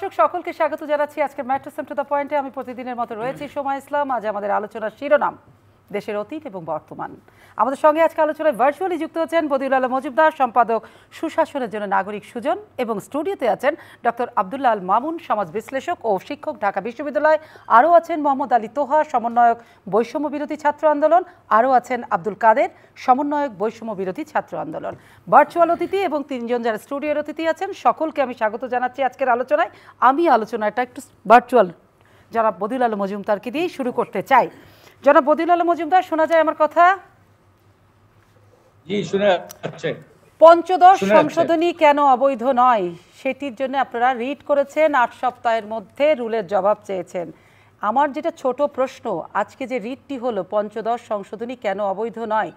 দর্শক সকলকে স্বাগত জানাচ্ছি আজকের ম্যাট্রেস টু দ্য পয়েন্টে। আমি প্রতিদিনের মতো রয়েছি সোমা ইসলাম। আজ আমাদের আলোচনার শিরোনাম দেশের অতীত এবং বর্তমান। আমাদের সঙ্গে আজকে আলোচনায় ভার্চুয়ালি যুক্ত হচ্ছেন বদিউল আলম মজুমদার, সম্পাদক সুশাসনের জন্য নাগরিক সুজন, এবং স্টুডিওতে আছেন ডক্টর আব্দুল্লাহ আল মামুন, সমাজ বিশ্লেষক ও শিক্ষক, ঢাকা বিশ্ববিদ্যালয়। আরও আছেন মোহাম্মদ আলী তোহা, সমন্বয়ক বৈষম্য বিরোধী ছাত্র আন্দোলন। আরও আছেন আব্দুল কাদের, সমন্বয়ক বৈষম্য বিরোধী ছাত্র আন্দোলন। ভার্চুয়াল অতিথি এবং তিনজন যারা স্টুডিওর অতিথি আছেন সকলকে আমি স্বাগত জানাচ্ছি আজকের আলোচনায়। আমি আলোচনাটা একটু ভার্চুয়াল জনাব বদিউল আলম মজুমদারকে দিয়েই শুরু করতে চাই। জনাব বদিউল আলম মজুমদার, শোনা যায় আমার কথা? জি, শোনা যাচ্ছে। পঞ্চদশ সংশোধনী কেন অবৈধ নয় সেটির জন্য আপনারা রিট করেছেন, 8 সপ্তাহের মধ্যে রুলের জবাব চেয়েছেন। আমার যেটা ছোট প্রশ্ন, আজকে যে রিটটি হলো পঞ্চদশ সংশোধনী কেন অবৈধ নয়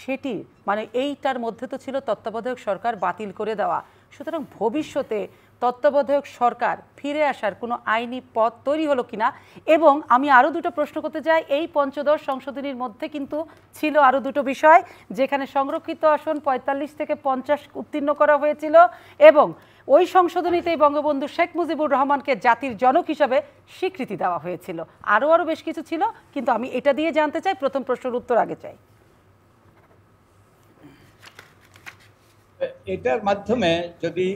সেটি মানে এইটার মধ্যে তো ছিল তত্ত্বাবধায়ক সরকার বাতিল করে দেওয়া। সুতরাং ভবিষ্যতে তত্ত্বাবধায়ক সরকার ফিরে আসার কোনো আইনি পথ তৈরি হলো কিনা। এবং আমি আরও দুটো প্রশ্ন করতে চাই। এই পঞ্চদশ সংশোধনীর মধ্যে কিন্তু ছিল আরও দুটো বিষয়, যেখানে সংরক্ষিত আসন 45 থেকে 50 উত্তীর্ণ করা হয়েছিল, এবং ওই সংশোধনীতেই বঙ্গবন্ধু শেখ মুজিবুর রহমানকে জাতির জনক হিসাবে স্বীকৃতি দেওয়া হয়েছিল। আরও বেশ কিছু ছিল, কিন্তু আমি এটা দিয়ে জানতে চাই। প্রথম প্রশ্নের উত্তর আগে চাই। এটার মাধ্যমে যদি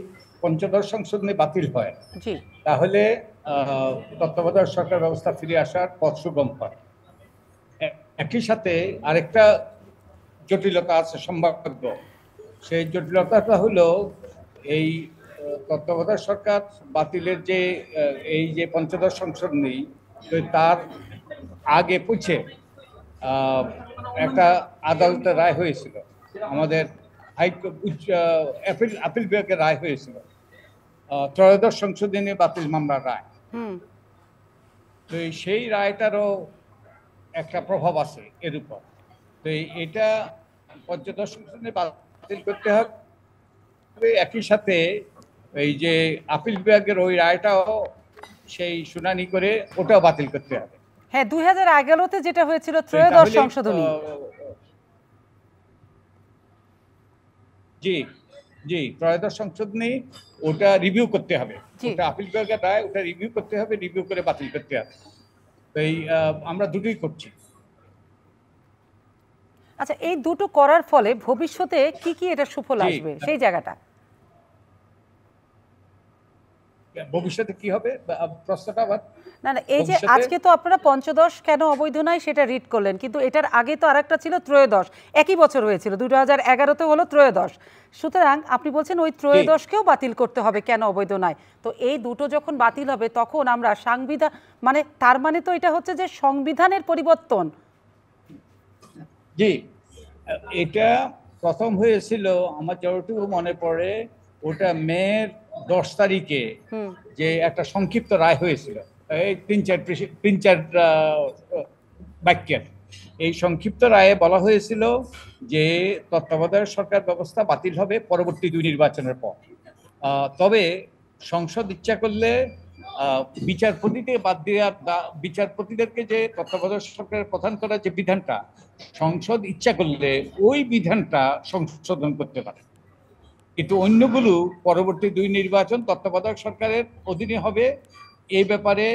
পঞ্চদশ সংশোধনী বাতিল হয়, জি, তাহলে তত্ত্বাবধায়ক সরকার ব্যবস্থা ফিরে আসার পথ সুগম হয়। একই সাথে আরেকটা জটিলতা আছে সম্ভাব্য। সেই জটিলতাটা হলো এই তত্ত্বাবধায়ক সরকার বাতিলের যে এই যে পঞ্চদশ সংশোধনী, তার আগে পুছে একটা আদালতের রায় হয়েছিল, আমাদের আপিল বিভাগের রায় হয়েছিল, ত্রয়োদশ সংশোধনী বাতিল মামলার রায়। তো সেই রায়টারও একটা প্রভাব আছে এর উপর। তো এটা পঞ্চদশ সংশোধনী বাতিল করতে হবে, একই সাথে এই যে আপিল বিভাগের ওই রায়টাও সেই শুনানি করে ওটাও বাতিল করতে হবে। হ্যাঁ, 2011-তে যেটা হয়েছিল ত্রয়োদশ সংশোধনী। জি জি, ত্রয়োদশ সংশোধনী ওটা রিভিউ করতে হবে, ওটা আপিল বিভাগের রায়, ওটা রিভিউ করতে হবে, রিভিউ করে বাতিল করতে হবে। তো এই আমরা দুটোই করছি। আচ্ছা, এই দুটো করার ফলে ভবিষ্যতে কি কি এটা সুফল আসবে সেই জায়গাটা? ভবিষ্যতে কি হবে প্রশ্নটা আবার? না না, এই যে আজকে তো আপনারা পঞ্চদশ কেন অবৈধ নয় সেটা রিড করলেন, কিন্তু এটার আগে তো আরেকটা ছিল ত্রয়োদশ, একই বছর হয়েছিল, 2011-তে হলো ত্রয়োদশ। সুতরাং আপনি বলছেন ওই ত্রয়োদশকেও বাতিল করতে হবে, কেন অবৈধ নয়? তো এই দুটো যখন বাতিল হবে তখন আমরা সংবিধান মানে তার মানে তো এটা হচ্ছে যে সংবিধানের পরিবর্তন। জি, এটা প্রথম হয়েছিল আমার যতটুকু মনে পড়ে, ওটা মের 10 তারিখে যে একটা সংক্ষিপ্ত রায় হয়েছিল, এই তিন চার বাক্যের। এই সংক্ষিপ্ত রায়ে বলা হয়েছিল যে তত্ত্বাবধায়ক সরকার ব্যবস্থা বাতিল হবে পরবর্তী 2 নির্বাচনের পর। তবে সংসদ ইচ্ছা করলে বিচারপতিকে বাদ দেওয়ার, বিচারপতিদেরকে যে তত্ত্বাবধায়ক সরকারের প্রধান করার যে বিধানটা, সংসদ ইচ্ছা করলে ওই বিধানটা সংশোধন করতে পারে। কিন্তু অন্যগুলো পরবর্তী 2 নির্বাচন তত্ত্বাবধায়ক সরকারের অধীনে হবে, এই ব্যাপারে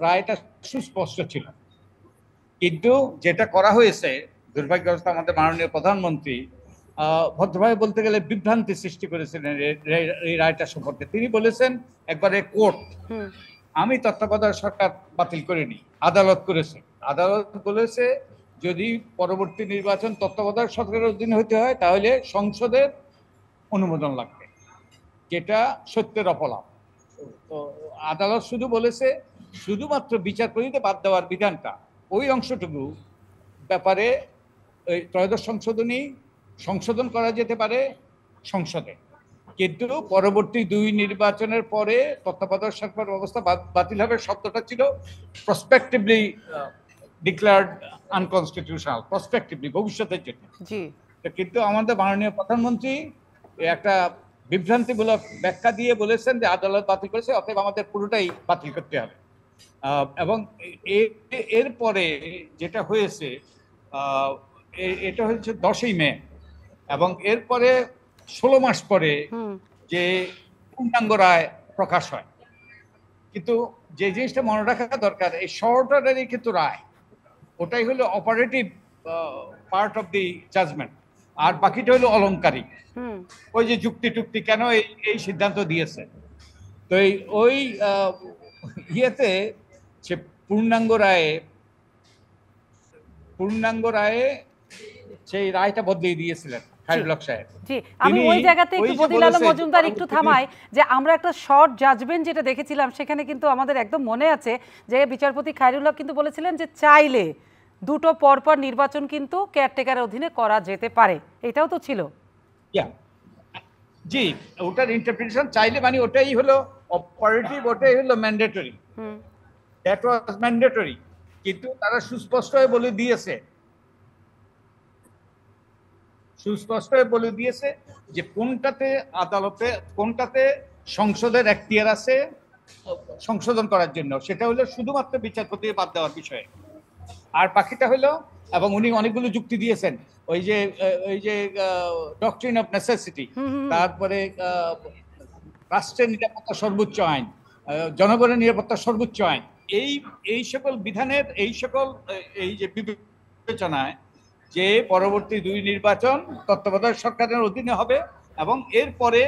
রায়টা সুস্পষ্ট ছিল। কিন্তু যেটা করা হয়েছে, দুর্ভাগ্যবশত আমাদের মাননীয় প্রধানমন্ত্রী ভদ্রভাবে বলতে গেলে বিভ্রান্তি সৃষ্টি করেছিলেন এই রায়টা সম্পর্কে। তিনি বলেছেন একবারে কোর্ট, আমি তত্ত্বাবধায়ক সরকার বাতিল করিনি, আদালত করেছে। আদালত বলেছে যদি পরবর্তী নির্বাচন তত্ত্বাবধায়ক সরকারের অধীনে হতে হয় তাহলে সংসদের অনুমোদন লাগবে, যেটা সত্যের অপলাপ। তো আদালত শুধু বলেছে শুধুমাত্র বিচারপতিতে বাদ দেওয়ার বিধানটা, ওই অংশটুকু ব্যাপারে ত্রয়োদশ সংশোধনী সংশোধন করা যেতে পারে সংসদে, কিন্তু পরবর্তী 2 নির্বাচনের পরে তত্ত্বাবধায়ক সরকার ব্যবস্থা বাতিল হবে শব্দটা ছিল প্রসপেক্টিভলি ডিক্লেয়ার্ড আনকনস্টিটিউশনাল, প্রসপেক্টিভলি, ভবিষ্যতের জন্য। কিন্তু আমাদের মাননীয় প্রধানমন্ত্রী একটা বিভ্রান্তিমূলক ব্যাখ্যা দিয়ে বলেছেন যে আদালত বাতিল করেছে, অতএব আমাদের পুরোটাই বাতিল করতে হবে। এবং এরপরে যেটা হয়েছে, এটা হচ্ছে 10ই মে, এবং এরপরে 16 মাস পরে যে পূর্ণাঙ্গ রায় প্রকাশ হয়, কিন্তু যে জিনিসটা মনে রাখা দরকার, এই শর্ট অর্ডারই কিন্তু রায়, ওটাই হলো operative part of the judgment, আর বাকিটা হলো অলংকারিক। ওই যে যুক্তি টুক্তি কেন এই এই সিদ্ধান্ত দিয়েছে, তো এই ওই ইয়েতে সে পূর্ণাঙ্গ রায়ে সেই রায়টা বদলিয়ে দিয়েছিলেন খায়রুল হক সাহেব। জি, আমি ওই জায়গাতে একটু বদিল আলম মজুমদার একটু থামাই, যে আমরা একটা শর্ট জাজমেন্ট যেটা দেখেছিলাম সেখানে কিন্তু আমাদের একদম মনে আছে যে বিচারপতি খায়রুল হক কিন্তু বলেছিলেন যে চাইলে দুটো পরপর নির্বাচন কিন্তু কেয়ারটেকারের অধীনে করা যেতে পারে, এটাও তো ছিল। জি, ওটার ইন্টারপ্রিটেশন চাইলে মানে ওটাই হলো অপারেটিভ, ওটাই হলো ম্যান্ডেটরি, দ্যাট ওয়াজ ম্যান্ডেটরি। কিন্তু তারা সুস্পষ্ট হয়ে বলে দিয়েছে যে কোনটাতে আদালতে, কোনটাতে সংসদের এখতিয়ার আছে সংশোধন করার জন্য, সেটা হলো শুধুমাত্র বিচারপতি বাদ দেওয়ার বিষয়ে, আর বাকিটা হলো, এবং উনি অনেকগুলো যুক্তি দিয়েছেন, ওই যে ডক্ট্রিন অফ নেসেসিটি, তারপরে রাষ্ট্রের নিরাপত্তা সর্বোচ্চ আইন, জনগণের নিরাপত্তা সর্বোচ্চ আইন, এই সকল বিধানের এই যে বিবেচনায় যে পরবর্তী 2 নির্বাচন তত্ত্বাবধায়ক সরকারের অধীনে হবে এবং এরপরে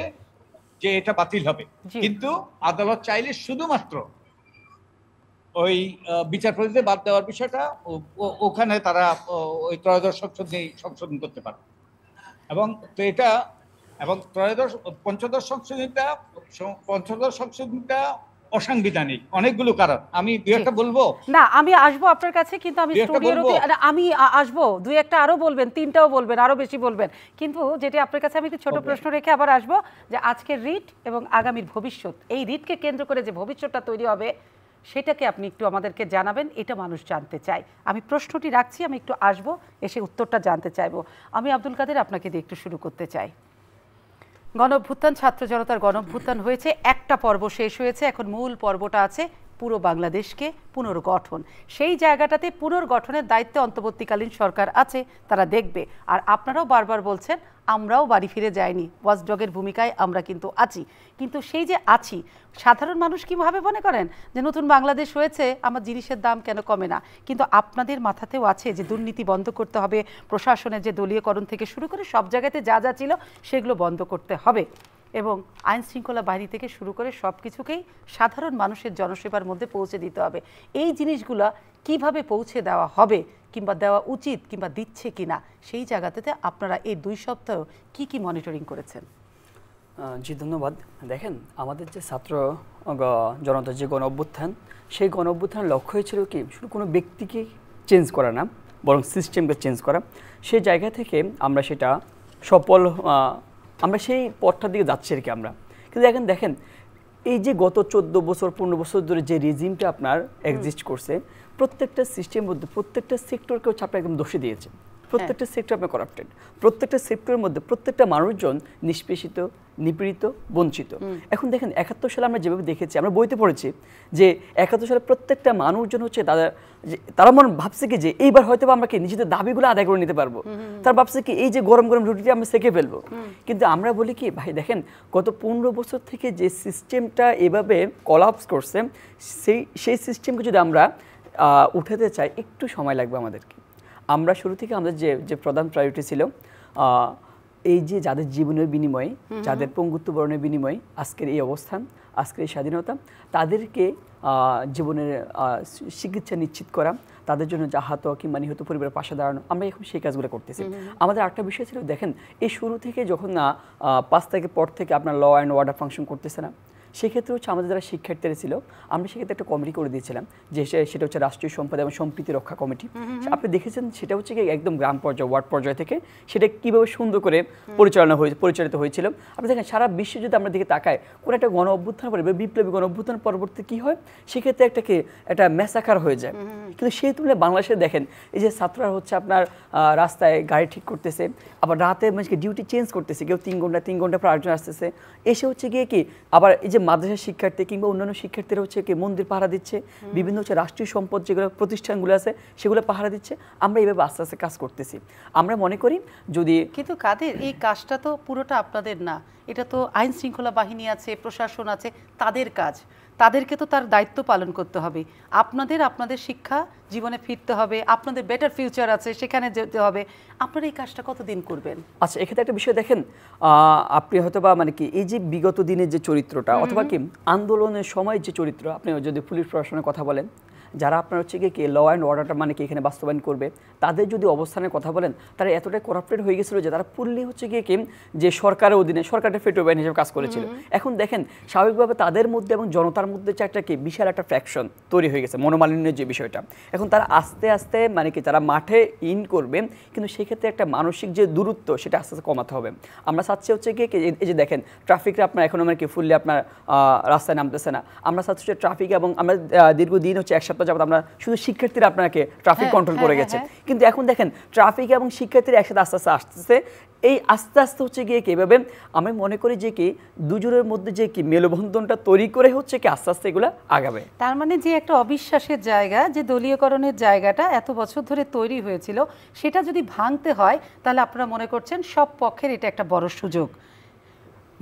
যে এটা বাতিল হবে, কিন্তু আদালত চাইলে শুধুমাত্র ওই বিচারপতিদের বাদ দেওয়ার বিষয়টা ওখানে তারা ওই ত্রয়োদশ সংশোধন করতে পারে। এবং তো এটা এবং পঞ্চদশ সংশোধনীটা অসাংবিধানিক, অনেকগুলো কারণ, আমি দুই একটা বলবো না, আমি আসবো আপনার কাছে, কিন্তু আমি স্টুডিওর আমি আসবো, দুই একটা আরো বলবেন, তিনটাও বলবেন, আরো বেশি বলবেন, কিন্তু যেটা আপনার কাছে আমি একটু ছোট প্রশ্ন রেখে আবার আসবো যে আজকের রিট এবং আগামীর ভবিষ্যৎ, এই রিটকে কেন্দ্র করে যে ভবিষ্যৎটা তৈরি হবে সেটাকে আপনি একটু আমাদেরকে জানাবেন, এটা মানুষ জানতে চায়। আমি প্রশ্নটি রাখছি, আমি একটু আসবো, এসে উত্তরটা জানতে চাইবো। আমি আব্দুল কাদের আপনাকে দিয়ে একটু শুরু করতে চাই। গণঅভ্যুত্থান, ছাত্র জনতার গণঅভ্যুত্থান হয়েছে, একটা পর্ব শেষ হয়েছে, এখন মূল পর্বটা আছে পুরো বাংলাদেশকে পুনর্গঠন। সেই জায়গাটাতে পুনর্গঠনের দায়িত্বে অন্তর্বর্তীকালীন সরকার আছে, তারা দেখবে। আর আপনারাও বারবার বলছেন আমরাও বাড়ি ফিরে যাইনি, ওয়াচডগের ভূমিকায় আমরা কিন্তু আছি। কিন্তু সেই যে আছি, সাধারণ মানুষ কীভাবে মনে করেন যে নতুন বাংলাদেশ হয়েছে, আমার জিনিসের দাম কেন কমে না? কিন্তু আপনাদের মাথাতেও আছে যে দুর্নীতি বন্ধ করতে হবে, প্রশাসনের যে দলীয়করণ থেকে শুরু করে সব জায়গাতে যা যা ছিল সেগুলো বন্ধ করতে হবে, এবং আইন শৃঙ্খলা বাহিনী থেকে শুরু করে সব কিছুকেই সাধারণ মানুষের জনসেবার মধ্যে পৌঁছে দিতে হবে। এই জিনিসগুলো কিভাবে পৌঁছে দেওয়া হবে, কিংবা দেওয়া উচিত, কিংবা দিচ্ছে কিনা, সেই জায়গাতে আপনারা এই 2 সপ্তাহ কি মনিটরিং করেছেন? জি, ধন্যবাদ। দেখেন, আমাদের যে ছাত্র জনতার যে গণ অভ্যুত্থান, সেই গণ অভ্যুত্থানের লক্ষ্যই ছিল কি শুধু কোনো ব্যক্তিকে চেঞ্জ করা না, বরং সিস্টেমকে চেঞ্জ করা। সেই জায়গা থেকে আমরা সেটা সফল, আমরা সেই পথটার দিকে যাচ্ছি আর কি আমরা। কিন্তু দেখেন এই যে গত 14 বছর 15 বছর ধরে যে রেজিমটা আপনার এক্সিস্ট করছে, প্রত্যেকটা সিস্টেমের মধ্যে প্রত্যেকটা সেক্টরকে হচ্ছে আপনার একদম দোষে দিয়েছে। প্রত্যেকটা সেক্টর আপনার করাপ্টেড, প্রত্যেকটা সেক্টরের মধ্যে প্রত্যেকটা মানুষজন নিষ্পেষিত, নিপীড়িত, বঞ্চিত। এখন দেখেন 71 সালে আমরা যেভাবে দেখেছি, আমরা বইতে পড়েছি যে 71 সালে প্রত্যেকটা মানুষজন হচ্ছে তারা মনে ভাবছে কি যে এইবার হয়তো আমরা কি নিজেদের দাবিগুলো আদায় করে নিতে পারবো। তারা ভাবছে কি এই যে গরম গরম রুটিটা আমরা সেকে ফেলবো। কিন্তু আমরা বলি কি ভাই দেখেন, গত 15 বছর থেকে যে সিস্টেমটা এভাবে কলাপস করছে, সেই সিস্টেমকে যদি আমরা উঠাতে চাই একটু সময় লাগবে আমাদেরকে। আমরা শুরু থেকে আমাদের যে প্রধান প্রায়োরিটি ছিল, এই যে যাদের জীবনের বিনিময়ে, যাদের পঙ্গুত্ব বরণের বিনিময়ে আজকের এই অবস্থান, আজকের এই স্বাধীনতা, তাদেরকে জীবনের চিকিৎসা নিশ্চিত করা, তাদের জন্য আহত কিংবা নিহত পরিবারের পাশে দাঁড়ানো, আমরা এখন সেই কাজগুলো করতেছি। আমাদের আরেকটা বিষয় ছিল, দেখেন এই শুরু থেকে যখন 5 তারিখের পর থেকে আপনার ল অ্যান্ড অর্ডার ফাংশন করতেছে না, সেক্ষেত্রে হচ্ছে আমাদের যারা শিক্ষার্থীরা ছিল, আমরা সেক্ষেত্রে একটা কমিটি করে দিয়েছিলাম, যে সেটা হচ্ছে রাষ্ট্রীয় সম্পদ এবং সম্প্রীতি রক্ষা কমিটি। আপনি দেখেছেন সেটা হচ্ছে কি একদম গ্রাম পর্যায়ে, ওয়ার্ড পর্যায় থেকে সেটা কীভাবে সুন্দর করে পরিচালিত হয়েছিল। আপনি দেখেন সারা বিশ্বে যদি আমরা দিকে তাকাই, কোনো একটা গণ অভ্যুত্থান পরে, বিপ্লবী গণ অভ্যুত্থান পরবর্তী কী হয়, সেক্ষেত্রে একটা ম্যাসাকার হয়ে যায়। কিন্তু সেই তুলনায় বাংলাদেশে দেখেন এই যে ছাত্ররা হচ্ছে আপনার রাস্তায় গাড়ি ঠিক করতেছে, আবার রাতে মানুষকে ডিউটি চেঞ্জ করতেছে, কেউ 3 ঘন্টা পর আরেকজন আসতেছে, এসে হচ্ছে গিয়ে কি আবার এই যে মাদ্রাসার শিক্ষার্থী কিংবা অন্যান্য শিক্ষার্থীরা হচ্ছে কি মন্দির পাহারা দিচ্ছে, বিভিন্ন হচ্ছে রাষ্ট্রীয় সম্পদ যেগুলো প্রতিষ্ঠানগুলো আছে সেগুলো পাহারা দিচ্ছে। আমরা এইভাবে আস্তে আস্তে কাজ করতেছি। আমরা মনে করি যদি, কিন্তু কাদের এই কাজটা তো পুরোটা আপনাদের না, এটা তো আইন শৃঙ্খলা বাহিনী আছে, প্রশাসন আছে, তাদের কাজ। তাদেরকে তো তার দায়িত্ব পালন করতে হবে। আপনাদের শিক্ষা জীবনে ফিরতে হবে, আপনাদের বেটার ফিউচার আছে, সেখানে যেতে হবে। আপনারা এই কাজটা কতদিন করবেন? আচ্ছা, এক্ষেত্রে একটা বিষয় দেখেন, আপনি হয়তো বা মানে কি এই যে বিগত দিনের যে চরিত্রটা অথবা কি আন্দোলনের সময় যে চরিত্র, আপনি যদি পুলিশ প্রশাসনের কথা বলেন, যারা আপনার হচ্ছে কি ল অ্যান্ড অর্ডারটা মানে কি এখানে বাস্তবায়ন করবে, তাদের যদি অবস্থানের কথা বলেন, তারা এতটাই করাপ্টেড হয়ে গেছিল যে তারা পুরলি হচ্ছে গিয়ে কি যে সরকারের অধীনে সরকারের ফেটো ব্যান হিসেবে কাজ করেছিল। এখন দেখেন স্বাভাবিকভাবে তাদের মধ্যে এবং জনতার মধ্যে যে একটা কি বিশাল একটা ফ্র্যাকশন তৈরি হয়ে গেছে, মনোমালিন্যের যে বিষয়টা। এখন তারা আস্তে আস্তে মানে কি তারা মাঠে ইন করবে, কিন্তু সেক্ষেত্রে একটা মানসিক যে দূরত্ব সেটা আস্তে আস্তে কমাতে হবে। আমরা চাচ্ছি হচ্ছে গিয়ে এই যে দেখেন ট্রাফিকরা আপনার এখন মানে কি ফুললি আপনার রাস্তায় নামতেছে না। আমরা চাচ্ছি যে ট্রাফিক, এবং আমরা দীর্ঘদিন হচ্ছে 1 সপ্তাহ যাবত আমরা শুধু শিক্ষার্থীরা আপনাকে ট্রাফিক কন্ট্রোল করে গেছে, কিন্তু এখন দেখেন ট্রাফিক এবং শিক্ষার্থীরা একসাথে আস্তে আস্তে আসতেছে। এই আস্তে আস্তে হচ্ছে গিয়ে কীভাবে আমি মনে করি যে কি দুজনের মধ্যে যে কি মেলবন্ধনটা তৈরি করে হচ্ছে কি আস্তে আস্তে এগুলো আগাবে। তার মানে যে একটা অবিশ্বাসের জায়গা, যে দলীয়করণের জায়গাটা এত বছর ধরে তৈরি হয়েছিল, সেটা যদি ভাঙতে হয় তাহলে আপনারা মনে করছেন সব পক্ষের এটা একটা বড় সুযোগ।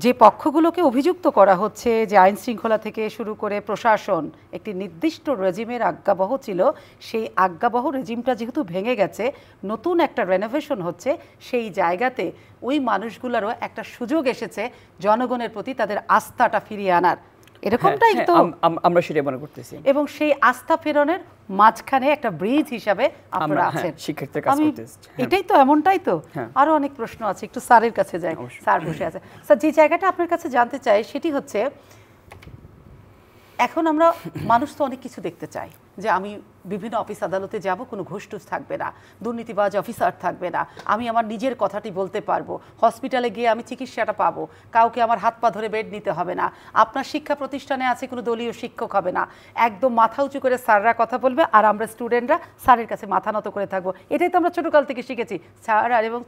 যে পক্ষগুলোকে অভিযুক্ত করা হচ্ছে যে আইন শৃঙ্খলা থেকে শুরু করে প্রশাসন একটি নির্দিষ্ট রেজিমের আজ্ঞাবহ ছিল, সেই আজ্ঞাবহ রেজিমটা যেহেতু ভেঙে গেছে, নতুন একটা রেনোভেশন হচ্ছে, সেই জায়গাতে ওই মানুষগুলোরও একটা সুযোগ এসেছে জনগণের প্রতি তাদের আস্থাটা ফিরিয়ে আনার। এরকমটাই তো আমরা সেটাই মনে করতেছি, এবং সেই আস্থা ফেরনের মাঝখানে একটা ব্রিজ হিসাবে আপনারা আছেন। শিক্ষার্থীর কাজ করতেছি, এটাই তো, এমনটাই তো। আরো অনেক প্রশ্ন আছে, একটু স্যারের কাছে যাই। স্যার বসে আছে। স্যার, যে জায়গাটা আপনার কাছে জানতে চাই সেটি হচ্ছে, এখন আমরা মানুষ তো অনেক কিছু দেখতে চাই, যে আমি বিভিন্ন অফিস আদালতে যাব, কোনো ঘুষটুস থাকবে না, দুর্নীতিবাজ অফিসার থাকবে না, আমি আমার নিজের কথাটি বলতে পারবো, হসপিটালে গিয়ে আমি চিকিৎসাটা পাবো, কাউকে আমার হাত পা ধরে বেড নিতে হবে না, আপনার শিক্ষা প্রতিষ্ঠানে আছে কোনো দলীয় শিক্ষক হবে না, একদম মাথা উঁচু করে স্যাররা কথা বলবে আর আমরা স্টুডেন্টরা স্যারের কাছে মাথা নত করে থাকবো। এটাই তো আমরা ছোটোকাল থেকে শিখেছি, স্যার আর এবং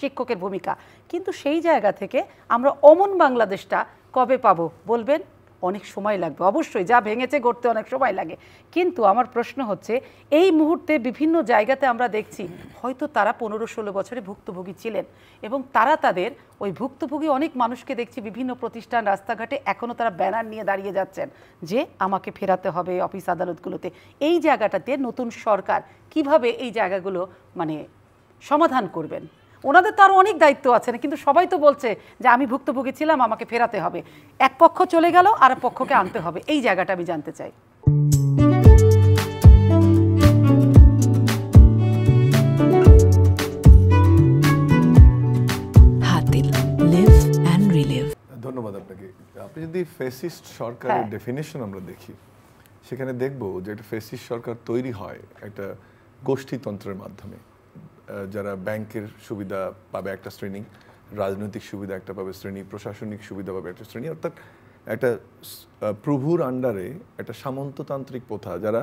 শিক্ষকের ভূমিকা। কিন্তু সেই জায়গা থেকে আমরা অমন বাংলাদেশটা কবে পাবো বলবেন? অনেক সময় লাগবে অবশ্যই, যা ভেঙেছে গড়তে অনেক সময় লাগে। কিন্তু আমার প্রশ্ন হচ্ছে, এই মুহূর্তে বিভিন্ন জায়গাতে আমরা দেখছি হয়তো তারা 15-16 বছরে ভুক্তভোগী ছিলেন, এবং তারা তাদের ওই ভুক্তভোগী অনেক মানুষকে দেখছি বিভিন্ন প্রতিষ্ঠান রাস্তাঘাটে এখনও তারা ব্যানার নিয়ে দাঁড়িয়ে যাচ্ছেন যে আমাকে ফেরাতে হবে অফিস আদালতগুলোতে। এই জায়গাটাতে নতুন সরকার কিভাবে এই জায়গাগুলো মানে সমাধান করবেন? ওনাদের তো আরও অনেক দায়িত্ব আছে না, কিন্তু সবাই তো বলছে যে আমি ভুক্তভোগী ছিলাম, আমাকে ফেরাতে হবে। এক পক্ষ চলে গেল, আর এক পক্ষকে আনতে হবে। এই জায়গাটা আমি জানতে চাই। Hatil, live and relive. ধন্যবাদ আপনাকে। আপনি যদি ফ্যাসিস্ট সরকারের ডেফিনেশন আমরা দেখি, সেখানে দেখব যে একটা ফ্যাসিস্ট সরকার তৈরি হয় একটা গোষ্ঠীতন্ত্রের মাধ্যমে। যারা ব্যাংকের সুবিধা পাবে একটা শ্রেণী, রাজনৈতিক সুবিধা একটা পাবে শ্রেণী, প্রশাসনিক সুবিধা পাবে একটা শ্রেণী, অর্থাৎ একটা প্রভুর আন্ডারে একটা সামন্ততান্ত্রিক প্রথা, যারা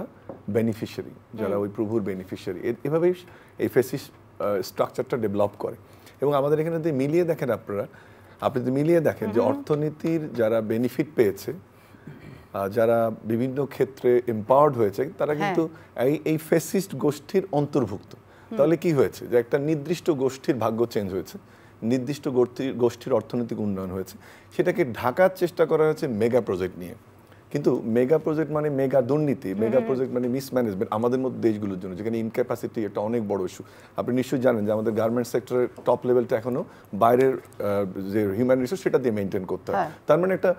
বেনিফিশিয়ারি, যারা ওই প্রভুর বেনিফিশিয়ারি, এভাবেই এই ফ্যাসিস্ট স্ট্রাকচারটা ডেভেলপ করে। এবং আমাদের এখানে যদি মিলিয়ে দেখেন আপনি যদি মিলিয়ে দেখেন যে অর্থনীতির যারা বেনিফিট পেয়েছে, যারা বিভিন্ন ক্ষেত্রে এম্পাওয়ার্ড হয়েছে, তারা কিন্তু এই ফ্যাসিস্ট গোষ্ঠীর অন্তর্ভুক্ত। তাহলে কি হয়েছে, যে একটা নির্দিষ্ট গোষ্ঠীর ভাগ্য চেঞ্জ হয়েছে, নির্দিষ্ট গোষ্ঠীর অর্থনৈতিক উন্নয়ন হয়েছে। সেটাকে ঢাকার চেষ্টা করা হয়েছে মেগা প্রজেক্ট নিয়ে। কিন্তু মেগা প্রজেক্ট মানে মেগা দুর্নীতি, মেগা প্রজেক্ট মানে মিসম্যানেজমেন্ট আমাদের মধ্যে দেশগুলোর জন্য, যেখানে ইনক্যাপাসিটি একটা অনেক বড় ইস্যু। আপনি নিশ্চয়ই জানেন যে আমাদের গার্মেন্টস সেক্টরের টপ লেভেলটা এখনো বাইরের যে হিউম্যান রিসোর্স সেটা দিয়ে মেনটেন করতে হয়। তার মানে একটা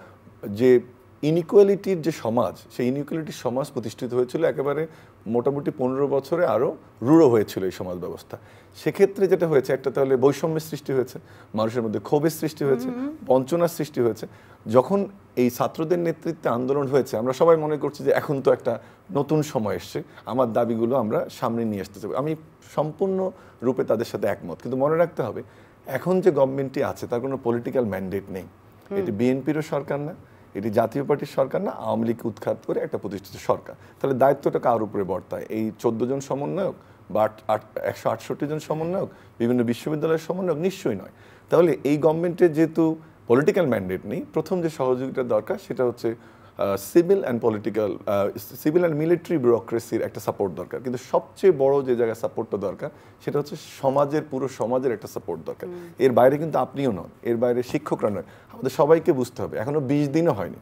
যে ইনইকুয়ালিটির যে সমাজ, সেই ইনইকুয়ালিটির সমাজ প্রতিষ্ঠিত হয়েছিল একেবারে মোটামুটি 15 বছরে আরও রূঢ় হয়েছিল এই সমাজ ব্যবস্থা। সেক্ষেত্রে যেটা হয়েছে, একটা তাহলে বৈষম্যের সৃষ্টি হয়েছে, মানুষের মধ্যে ক্ষোভের সৃষ্টি হয়েছে, বঞ্চনার সৃষ্টি হয়েছে। যখন এই ছাত্রদের নেতৃত্বে আন্দোলন হয়েছে, আমরা সবাই মনে করছি যে এখন তো একটা নতুন সময় এসছে, আমার দাবিগুলো আমরা সামনে নিয়ে আসতে চাই। আমি সম্পূর্ণ রূপে তাদের সাথে একমত। কিন্তু মনে রাখতে হবে, এখন যে গভর্নমেন্টটি আছে তার কোনো পলিটিক্যাল ম্যান্ডেট নেই। এটি বিএনপিরও সরকার না, এটি জাতীয় পার্টির সরকার না, আওয়ামী লীগ উৎখাত করে একটা প্রতিষ্ঠিত সরকার। তাহলে দায়িত্বটা কার উপরে বর্তায়? এই 14 জন সমন্বয়ক বা 168 জন সমন্বয়ক, বিভিন্ন বিশ্ববিদ্যালয়ের সমন্বয়ক? নিশ্চয়ই নয়। তাহলে এই গভর্নমেন্টের যেহেতু পলিটিক্যাল ম্যান্ডেট নেই, প্রথম যে সহযোগিতা দরকার সেটা হচ্ছে সিভিল অ্যান্ড মিলিটারি ব্যুরোক্রেসির একটা সাপোর্ট দরকার। কিন্তু সবচেয়ে বড় যে জায়গায় সাপোর্টটা দরকার সেটা হচ্ছে পুরো সমাজের একটা সাপোর্ট দরকার। এর বাইরে কিন্তু আপনিও নন, এর বাইরে শিক্ষকরা নয়, আমাদের সবাইকে বুঝতে হবে। এখনো 20 দিনও হয়নি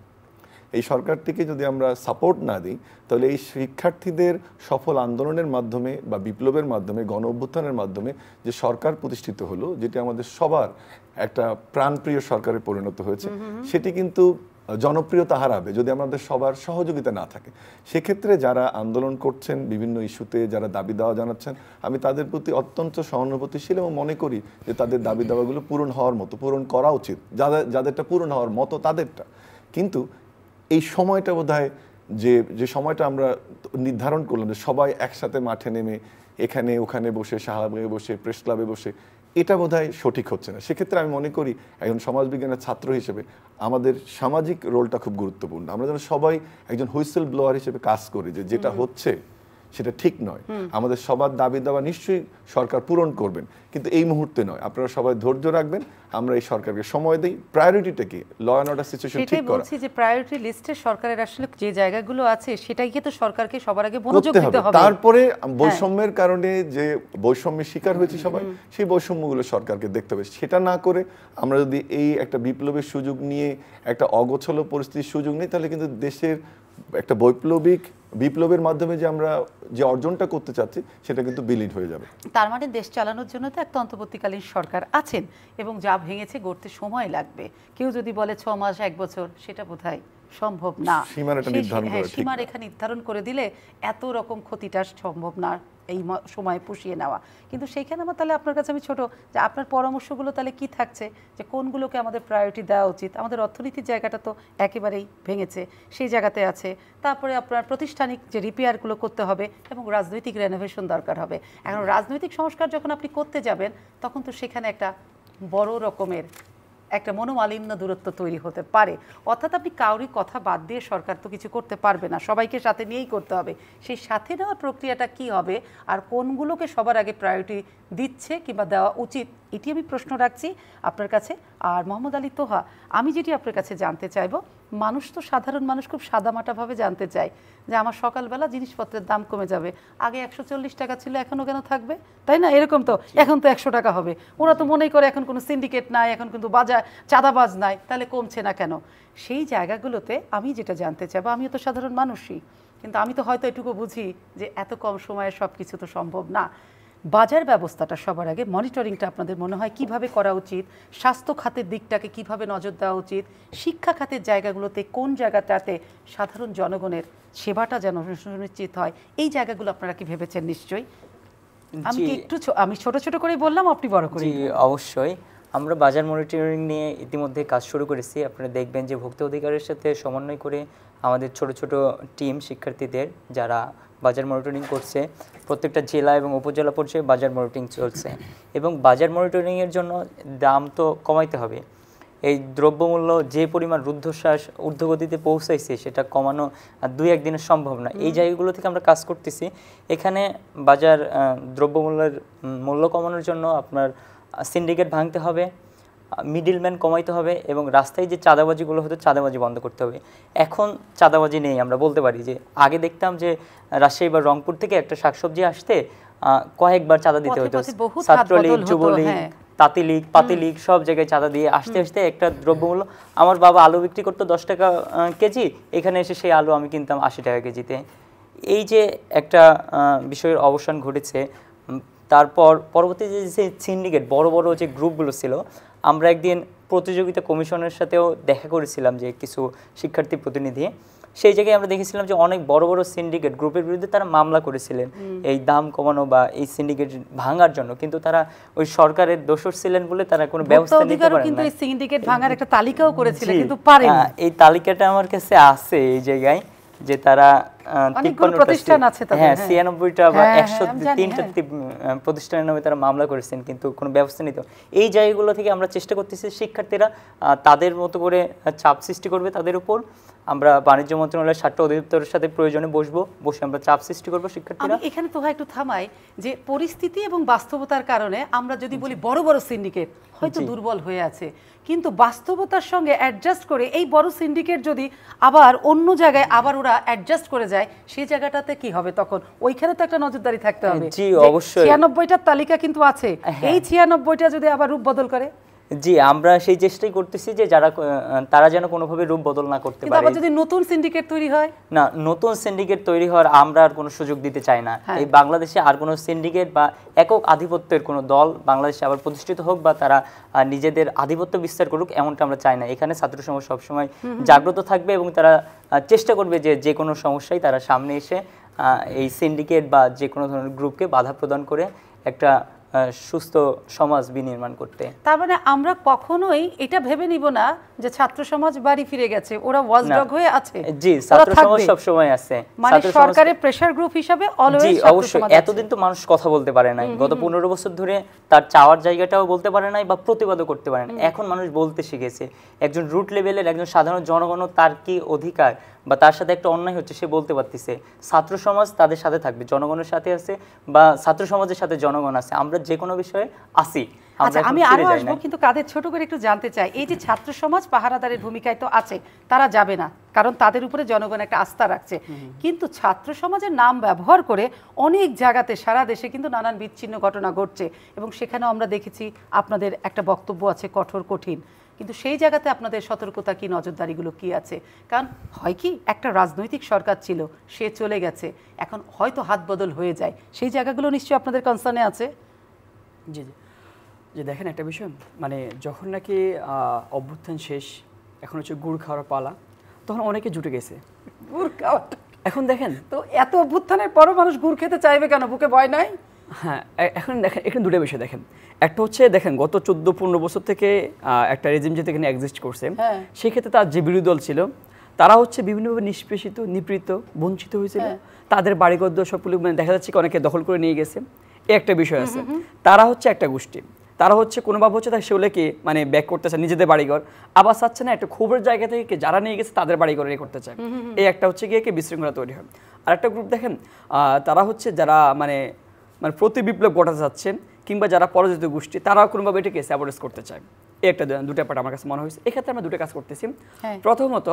এই সরকারটিকে যদি আমরা সাপোর্ট না দিই তাহলে এই শিক্ষার্থীদের সফল আন্দোলনের মাধ্যমে বা বিপ্লবের মাধ্যমে গণ অভ্যুত্থানের মাধ্যমে যে সরকার প্রতিষ্ঠিত হলো, যেটি আমাদের সবার একটা প্রাণপ্রিয় সরকারে পরিণত হয়েছে, সেটি কিন্তু জনপ্রিয়তা হারাবে যদি আমাদের সবার সহযোগিতা না থাকে। সেক্ষেত্রে যারা আন্দোলন করছেন বিভিন্ন ইস্যুতে, যারা দাবি দাওয়া জানাচ্ছেন, আমি তাদের প্রতি অত্যন্ত সহানুভূতিশীল এবং মনে করি যে তাদের দাবি দাওয়াগুলো পূরণ হওয়ার মতো, পূরণ করা উচিত, যাদেরটা পূরণ হওয়ার মতো তাদেরটা। কিন্তু এই সময়টা বোধহয় যে সময়টা আমরা নির্ধারণ করলাম যে সবাই একসাথে মাঠে নেমে এখানে ওখানে বসে, শাহবাগে বসে, প্রেস ক্লাবে বসে, এটা বোধহয় সঠিক হচ্ছে না। সেক্ষেত্রে আমি মনে করি একজন সমাজবিজ্ঞানের ছাত্র হিসেবে আমাদের সামাজিক রোলটা খুব গুরুত্বপূর্ণ। আমরা যেন সবাই একজন হুইসেল ব্লোয়ার হিসেবে কাজ করি, যে যেটা হচ্ছে সেটা ঠিক নয়। আমাদের সবার দাবি দাওয়া নিশ্চয়ই সরকার পূরণ করবেন, কিন্তু এই মুহূর্তে নয়। আপনারা সবাই ধৈর্য রাখবেন, আমরা এই সরকারকে সময় দেই। প্রায়োরিটিটা কি? ল অ্যান্ড অর্ডার সিচুয়েশন ঠিক করা। সেটাই বলছি যে প্রায়োরিটি লিস্টে সরকারের আসলে যে জায়গাগুলো আছে সেটাইকে তো সরকারকে সবার আগে মনোযোগ দিতে হবে। তারপরে বৈষম্যের কারণে যে বৈষম্যের শিকার হয়েছে সবাই, সেই বৈষম্যগুলো সরকারকে দেখতে হবে। সেটা না করে আমরা যদি এই একটা বিপ্লবের সুযোগ নিয়ে একটা অগোছালো পরিস্থিতির সুযোগ নিই, তাহলে কিন্তু দেশের একটা বিপ্লবের মাধ্যমে যে আমরা যে অর্জনটা করতে চাচ্ছি সেটা কিন্তু বিলীন হয়ে যাবে। তার মানে দেশ চালানোর জন্য তো একটা অন্তর্বর্তীকালীন সরকার আছেন এবং যা ভেঙেছে গড়তে সময় লাগবে। কেউ যদি বলে 6 মাস 1 বছর, সেটা বোধহয় সম্ভব না। সীমারেখা নির্ধারণ করে দিলে এত রকম ক্ষতিটা সম্ভব না এই সময় পুষিয়ে নেওয়া। কিন্তু সেইখানে আমার তাহলে আপনার কাছে আমি ছোট যে আপনার পরামর্শগুলো তাহলে কি থাকছে, যে কোনগুলোকে আমাদের প্রায়োরিটি দেওয়া উচিত? আমাদের অর্থনীতির জায়গাটা তো একেবারেই ভেঙেছে, সেই জায়গাতে আছে। তারপরে আপনার প্রাতিষ্ঠানিক যে রিপেয়ারগুলো করতে হবে এবং রাজনৈতিক রেনোভেশন দরকার হবে। এখন রাজনৈতিক সংস্কার যখন আপনি করতে যাবেন, তখন তো সেখানে একটা বড় রকমের একটা মনোমালিন্য দূরত্ব তৈরি হতে পারে। অর্থাৎ আপনি কাউরি কথা বাদ দিয়ে সরকার তো কিছু করতে পারবে না, সবাইকে সাথে নিয়েই করতে হবে। সেই সাথে নেওয়ার প্রক্রিয়াটা কি হবে আর কোনগুলোকে সবার আগে প্রায়োরিটি দিচ্ছে কিংবা দেওয়া উচিত, এটি আমি প্রশ্ন রাখছি আপনার কাছে। আর মোহাম্মদ আলী তোহা, আমি যেটি আপনার কাছে জানতে চাইব, মানুষ তো সাধারণ মানুষ খুব সাদামাটাভাবে জানতে চায় যে আমার সকালবেলা জিনিসপত্রের দাম কমে যাবে, আগে 140 টাকা ছিল এখনও কেন থাকবে, তাই না? এরকম তো এখন তো 100 টাকা হবে। ওরা তো মনেই করে এখন কোনো সিন্ডিকেট নাই, এখন কিন্তু বাজার চাঁদাবাজ নাই, তাহলে কমছে না কেন? সেই জায়গাগুলোতে আমি যেটা জানতে চাইবো, আমিও তো সাধারণ মানুষই, কিন্তু আমি তো হয়তো এটুকু বুঝি যে এত কম সময়ে সব কিছু তো সম্ভব না। বাজার ব্যবস্থাটা সবার আগে মনিটরিংটা আপনাদের মনে হয় কিভাবে করা উচিত? স্বাস্থ্য খাতের দিকটাকে কিভাবে নজর দেওয়া উচিত? শিক্ষা খাতের জায়গাগুলোতে কোন জায়গাটাতে সাধারণ জনগণের সেবাটা যেন সুনিশ্চিত হয়, এই জায়গাগুলো আপনারা কি ভেবেছেন? নিশ্চয়ই। আমি ছোট ছোট করে বললাম, আপনি বড় করে। অবশ্যই আমরা বাজার মনিটরিং নিয়ে ইতিমধ্যে কাজ শুরু করেছি। আপনারা দেখবেন যে ভোক্তা অধিকারের সাথে সমন্বয় করে আমাদের ছোট ছোট টিম শিক্ষার্থীদের যারা বাজার মনিটরিং করছে, প্রত্যেকটা জেলা এবং উপজেলা পর্যায়ে বাজার মনিটরিং চলছে। এবং বাজার মনিটরিংয়ের জন্য দাম তো কমাইতে হবে। এই দ্রব্যমূল্য যে পরিমাণ রুদ্ধশ্বাস ঊর্ধ্বগতিতে পৌঁছাইছে, সেটা কমানো 2-1 দিনের সম্ভব না। এই জায়গাগুলো থেকে আমরা কাজ করতেছি। এখানে বাজার দ্রব্যমূল্যের মূল্য কমানোর জন্য আপনার সিন্ডিকেট ভাঙতে হবে, মিডলম্যান কমাইতে হবে এবং রাস্তায় যে চাঁদাবাজিগুলো হতো চাঁদাবাজি বন্ধ করতে হবে। এখন চাঁদাবাজি নেই। আমরা বলতে পারি যে আগে দেখতাম যে রাজশাহী বা রংপুর থেকে একটা শাকসবজি আসতে কয়েকবার চাঁদা দিতে হতো। ছাত্রলীগ, যুবলীগ, তাঁতিলীগ, পাতিলীগ সব জায়গায় চাঁদা দিয়ে আসতে আসতে একটা দ্রব্যমূল্য, আমার বাবা আলু বিক্রি করতো 10 টাকা কেজি, এখানে এসে সেই আলু আমি কিনতাম 80 টাকা কেজিতে। এই যে একটা বিষয়ের অবসান ঘটেছে। তারপর পরবর্তীতে যে সিন্ডিকেট বড় বড় যে গ্রুপগুলো ছিল, আমরা একদিন প্রতিযোগিতা কমিশনের সাথেও দেখা করেছিলাম যে কিছু শিক্ষার্থী প্রতিনিধি, সেই জায়গায় আমরা দেখেছিলাম যে অনেক বড় বড় সিন্ডিকেট গ্রুপের বিরুদ্ধে তারা মামলা করেছিলেন এই দাম কমানো বা এই সিন্ডিকেট ভাঙার জন্য, কিন্তু তারা ওই সরকারের দোষর ছিলেন বলে তারা কোনো ব্যবস্থা নিতে পারেন না। কিন্তু এই সিন্ডিকেট ভাঙার একটা তালিকাও করেছিলেন, কিন্তু পারেন। এই তালিকাটা আমার কাছে আছে এই জায়গায়, যে তারা 53 প্রতিষ্ঠান আছে তাদের, হ্যাঁ 96টা বা 103টা প্রতিষ্ঠানের নামে তারা মামলা করেছেন, কিন্তু কোনো ব্যবস্থা নিত। এই জায়গাগুলো থেকে আমরা চেষ্টা করতেছি শিক্ষার্থীরা তাদের মতো করে চাপ সৃষ্টি করবে তাদের উপর। আমরা বাণিজ্য মন্ত্রণালয়ের 7টা অধিদপ্তরের সাথে প্রয়োজনে বসে আমরা চাপ সৃষ্টি করবো শিক্ষার্থীরা। আমি এখানে তো একটু থামাই যে পরিস্থিতি এবং বাস্তবতার কারণে আমরা যদি বলি বড় বড় সিন্ডিকেট হয়তো দুর্বল হয়ে আছে, কিন্তু বাস্তবতার সঙ্গে অ্যাডজাস্ট করে এই বড় সিন্ডিকেট যদি আবার অন্য জায়গায় আবার ওরা অ্যাডজাস্ট করে যায়, সেই জায়গাটাতে কি হবে তখন? ওইখানে তো একটা নজরদারি থাকতে হবে। জি অবশ্যই, 96টার তালিকা কিন্তু আছে, এই 96টা যদি আবার রূপ বদল করে, জি, আমরা সেই চেষ্টাই করতেছি যে তারা যেন কোনোভাবে রূপ বদল না করতে কিন্তু পারে। আবার যদি নতুন সিন্ডিকেট তৈরি হয়, না, নতুন সিন্ডিকেট তৈরি হওয়ার আমরা আর কোনো সুযোগ দিতে চাই না। এই বাংলাদেশে আর কোনো সিন্ডিকেট বা একক আধিপত্যের কোনো দল বাংলাদেশে আবার প্রতিষ্ঠিত হোক বা তারা নিজেদের আধিপত্য বিস্তার করুক, এমনটা আমরা চাই না। এখানে ছাত্র সমাজ সবসময় জাগ্রত থাকবে এবং তারা চেষ্টা করবে যে কোনো সমস্যায় তারা সামনে এসে এই সিন্ডিকেট বা যে কোনো ধরনের গ্রুপকে বাধা প্রদান করে একটা সুস্থ সমাজ বিনির্মাণ করতে। তার মানে আমরা কখনোই এটা ভেবে নিব না যে ছাত্র সমাজ বাড়ি ফিরে গেছে, ওরা ওয়াচডগ হয়ে আছে। জি, ছাত্র সমাজ সব সময় আছে, মানে সরকারের প্রেসার গ্রুপ হিসেবে অলওয়েজ। জি অবশ্যই, এতদিন তো মানুষ কথা বলতে পারে নাই, গত 15 বছর ধরে তার চাওয়ার জায়গাটাও বলতে পারে নাই বা প্রতিবাদও করতে পারে না। এখন মানুষ বলতে শিখেছে। একজন রুট লেভেলের একজন সাধারণ জনগণও তার কি অধিকার বা তার সাথে একটা অন্যায় হচ্ছে সে বলতে পারতেছে। ছাত্র সমাজ তাদের সাথে থাকবে, জনগণের সাথে আছে বা ছাত্র সমাজের সাথে জনগণ আছে, আমরা যে কোনো বিষয়ে আসি। আচ্ছা, আমি আরো আসবো, কিন্তু কাদের ছোট করে একটু জানতে চাই, এই যে ছাত্র সমাজ পাহারাদারের ভূমিকায় তো আছে, তারা যাবে না কারণ তাদের উপরে জনগণ একটা আস্থা রাখছে, কিন্তু ছাত্র সমাজের নাম ব্যবহার করে অনেক জায়গাতে সারা দেশে কিন্তু নানান বিচ্ছিন্ন ঘটনা ঘটছে এবং সেখানেও আমরা দেখেছি আপনাদের একটা বক্তব্য আছে কঠোর কঠিন, কিন্তু সেই জায়গাতে আপনাদের সতর্কতা কি, নজরদারিগুলো কি আছে? কারণ হয় কি, একটা রাজনৈতিক সরকার ছিল, সে চলে গেছে, এখন হয়তো হাত বদল হয়ে যায়, সেই জায়গাগুলো নিশ্চয়ই আপনাদের কনসার্নে আছে। জি জি যে দেখেন একটা বিষয়, মানে যখন নাকি অভ্যুত্থান শেষ, এখন হচ্ছে গুড় খাওয়ার পালা, তখন অনেকে জুটে গেছে গুড় খাওয়া। এখন দেখেন তো এত অভ্যুত্থানের পরও মানুষ গুড় খেতে চাইবে কেন? বুকে ভয় নাই? হ্যাঁ, এখন দেখেন এখানে দুটো বিষয় দেখেন। একটা হচ্ছে দেখেন গত 14-15 বছর থেকে একটা রেজিম যেটা এখানে এক্সিস্ট করছে, সেক্ষেত্রে তার যে বিরোধী দল ছিল তারা হচ্ছে বিভিন্নভাবে নিষ্পেষিত, নিপীড়িত, বঞ্চিত হয়েছিল। তাদের বাড়িঘর সবগুলো মানে দেখা যাচ্ছে কি অনেকে দখল করে নিয়ে গেছে, এই একটা বিষয় আছে। তারা হচ্ছে একটা গোষ্ঠী, তারা হচ্ছে কোনোভাবে হচ্ছে তার সেগুলোকে মানে ব্যাক করতে চায় নিজেদের বাড়িঘর, আবার চাচ্ছে না একটা ক্ষোভের জায়গা থেকে যারা নিয়ে গেছে তাদের বাড়িঘর করতে চায়। এই একটা হচ্ছে গিয়ে কি বিশৃঙ্খলা তৈরি হয়। আর একটা গ্রুপ দেখেন তারা হচ্ছে যারা মানে মানে প্রতি বিপ্লব ঘটাতে চাচ্ছে কিংবা যারা পরাজিত গোষ্ঠী, তারাও কোনোভাবে এটাকে স্যাবোটেজ করতে চায়। এই একটা দুটো পার্ট আমার কাছে মনে হয়েছে। এক্ষেত্রে আমরা দুটো কাজ করতেছি। প্রথমত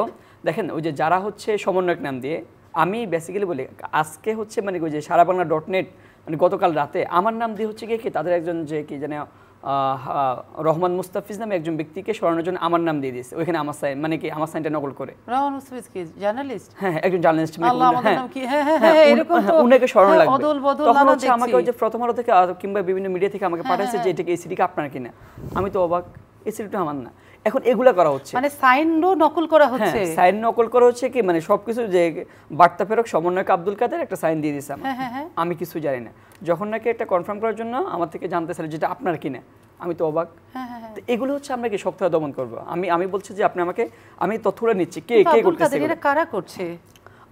দেখেন ওই যে যারা হচ্ছে সমন্বয়ক নাম দিয়ে, আমি বেসিক্যালি বলি আজকে হচ্ছে মানে ওই যে সারা বাংলা .net মানে গতকাল রাতে আমার নাম দিয়ে হচ্ছে গিয়ে কি তাদের একজন যে কি জানে রহমান মুস্তাফিজ নামে একজন ব্যক্তিকে সরানোর জন্য আমার নাম দিয়ে দিয়েছে, ওইখানে আমার সাইন মানে কি আমার সাইনটা নকল করে। রহমান মুস্তাফিজ কি জার্নালিস্ট? হ্যাঁ, একজন জার্নালিস্ট। উনাকে সরানো লাগবে। তখন হচ্ছে আমাকে ওই যে প্রথম আলো থেকে কিংবা বিভিন্ন মিডিয়া থেকে আমাকে পাঠাইছে যে এটাকে এসিডিকে আপনার কিনা। আমি তো অবাক, এসিডিটা আমার না। এখন এগুলা করা হচ্ছে, মানে সাইনও নকল করা হচ্ছে। সাইন নকল করা হচ্ছে কি মানে সবকিছু যে বার্তা প্রেরক সমন্বয়ক আব্দুল কাদের একটা সাইন দিয়ে দিয়েছে, আমি কিছু জানি না। যখন নাকি একটা কনফার্ম করার জন্য আমার থেকে জানতে চাইলে যেটা আপনার কিনা, আমি তো অবাক। তো এগুলো হচ্ছে আমরা কি শক্ত দমন করব। আমি বলছি যে আপনি আমাকে, আমি তথ্যটা নিচ্ছি কে কে করতেছে, এটা কারা করছে।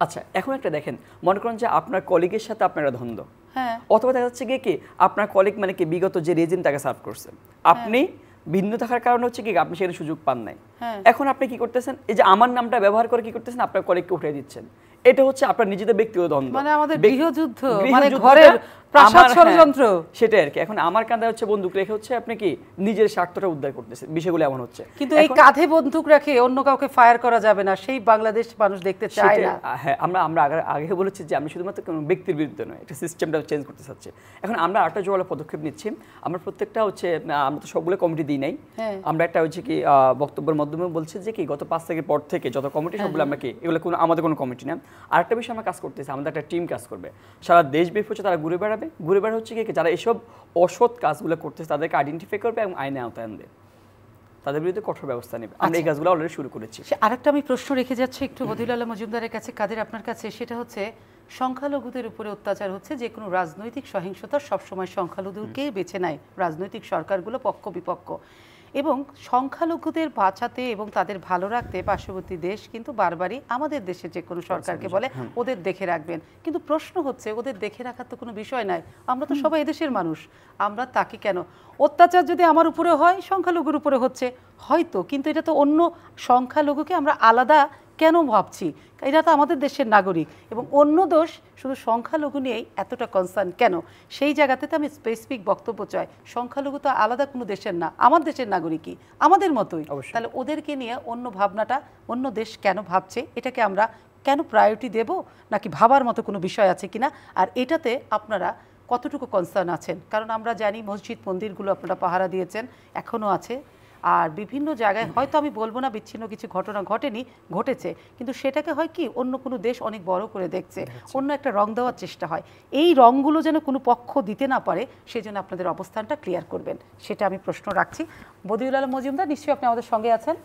আচ্ছা, এখন একটা দেখেন, মনে করেন যে আপনার কলিগের সাথে আপনার দ্বন্দ্ব, অথবা দেখা যাচ্ছে কি আপনার কলিগ মানে কি বিগত যে রেজিম তাকে সার্ভ করছে, আপনি ভিন্ন থাকার কারণে হচ্ছে কি আপনি সেখানে সুযোগ পান নাই। এখন আপনি কি করতেছেন, এই যে আমার নামটা ব্যবহার করে কি করতেছেন, আপনার কলিগকে উঠিয়ে দিচ্ছেন। এটা হচ্ছে আপনার নিজেদের ব্যক্তিগত দ্বন্দ্ব, মানে আমাদের গৃহযুদ্ধ, মানে ঘরের প্রাসাদ ষড়যন্ত্র, সেটাই আর কি। এখন আমার কাঁধে হচ্ছে বন্দুক রেখে হচ্ছে আপনি কি নিজের স্বার্থটা উদ্ধার করতেছেন, বিষয়গুলো এমন হচ্ছে। কিন্তু এই কাঁধে বন্দুক রেখে অন্য কাউকে ফায়ার করা যাবে না, সেই বাংলাদেশ মানুষ দেখতে চায় না। হ্যাঁ, আমরা আগে বলেছি যে আমি শুধুমাত্র কোনো ব্যক্তির বিরুদ্ধে নয়, একটা সিস্টেমটা চেঞ্জ করতে চাচ্ছি। এখন আমরা আরেকটা জোরালো পদক্ষেপ নিচ্ছি। আমরা প্রত্যেকটা হচ্ছে, আমরা তো সবগুলো কমিটি দিই নাই, আমরা একটা হচ্ছে কি বক্তব্যের মাধ্যমে বলছি যে কি গত 5 তারিখের পর থেকে যত কমিটি সবগুলো আমরা কি এগুলো কোনো আমাদের কোনো কমিটি না। আরেকটা বিষয় আমরা কাজ করতেছি, আমাদের একটা টিম কাজ করবে সারা দেশব্যাপী, হচ্ছে তারা ঘুরে বেড়াবে, ঘুরে বেড়া হচ্ছে কি যারা এসব অসৎ কাজগুলো করতেছে তাদেরকে আইডেন্টিফাই করবে এবং আইনে আওতায় আনবে, তাদের বিরুদ্ধে কঠোর ব্যবস্থা নেবে। আমরা এই কাজগুলো অলরেডি শুরু করেছি। আরেকটা আমি প্রশ্ন রেখে যাচ্ছি একটু বদিউল আলম মজুমদারের কাছে, কাদের আপনার কাছে, সেটা হচ্ছে সংখ্যালঘুদের উপরে অত্যাচার হচ্ছে, যে কোনো রাজনৈতিক সহিংসতা সবসময় সংখ্যালঘুদেরকেই বেছে নেয় রাজনৈতিক সরকারগুলো, পক্ষ বিপক্ষ, এবং সংখ্যালঘুদের বাঁচাতে এবং তাদের ভালো রাখতে পার্শ্ববর্তী দেশ কিন্তু বারবারই আমাদের দেশের যে কোনো সরকারকে বলে ওদের দেখে রাখবেন। কিন্তু প্রশ্ন হচ্ছে ওদের দেখে রাখার তো কোনো বিষয় নাই, আমরা তো সবাই এদেশের মানুষ, আমরা তাকে কেন, অত্যাচার যদি আমার উপরে হয় সংখ্যালঘুর উপরে হচ্ছে হয়তো, কিন্তু এটা তো অন্য সংখ্যালঘুকে আমরা আলাদা কেন ভাবছি, এরা তো আমাদের দেশের নাগরিক, এবং অন্য দোষ শুধু সংখ্যালঘু নিয়েই এতটা কনসার্ন কেন, সেই জায়গাতে তো আমি স্পেসিফিক বক্তব্য চাই। সংখ্যালঘু তো আলাদা কোনো দেশের না, আমার দেশের নাগরিকই, আমাদের মতোই, তাহলে ওদেরকে নিয়ে অন্য ভাবনাটা অন্য দেশ কেন ভাবছে, এটাকে আমরা কেন প্রায়োরিটি দেব, নাকি ভাবার মতো কোনো বিষয় আছে কিনা, আর এটাতে আপনারা কতটুকু কনসার্ন আছেন? কারণ আমরা জানি মসজিদ মন্দিরগুলো আপনারা পাহারা দিয়েছেন, এখনও আছে, আর বিভিন্ন জায়গায় হয়তো আমি বলবো না বিচ্ছিন্ন কিছু ঘটনা ঘটেনি, ঘটেছে, কিন্তু সেটাকে হয় কি অন্য কোনো দেশ অনেক বড় করে দেখছে, অন্য একটা রং দেওয়ার চেষ্টা হয়। এই রংগুলো যেন কোনো পক্ষ দিতে না পারে সেজন্য আপনাদের অবস্থানটা ক্লিয়ার করবেন, সেটা আমি প্রশ্ন রাখছি। বদিউল আলম মজুমদার, নিশ্চয়ই আপনি আমাদের সঙ্গে আছেন।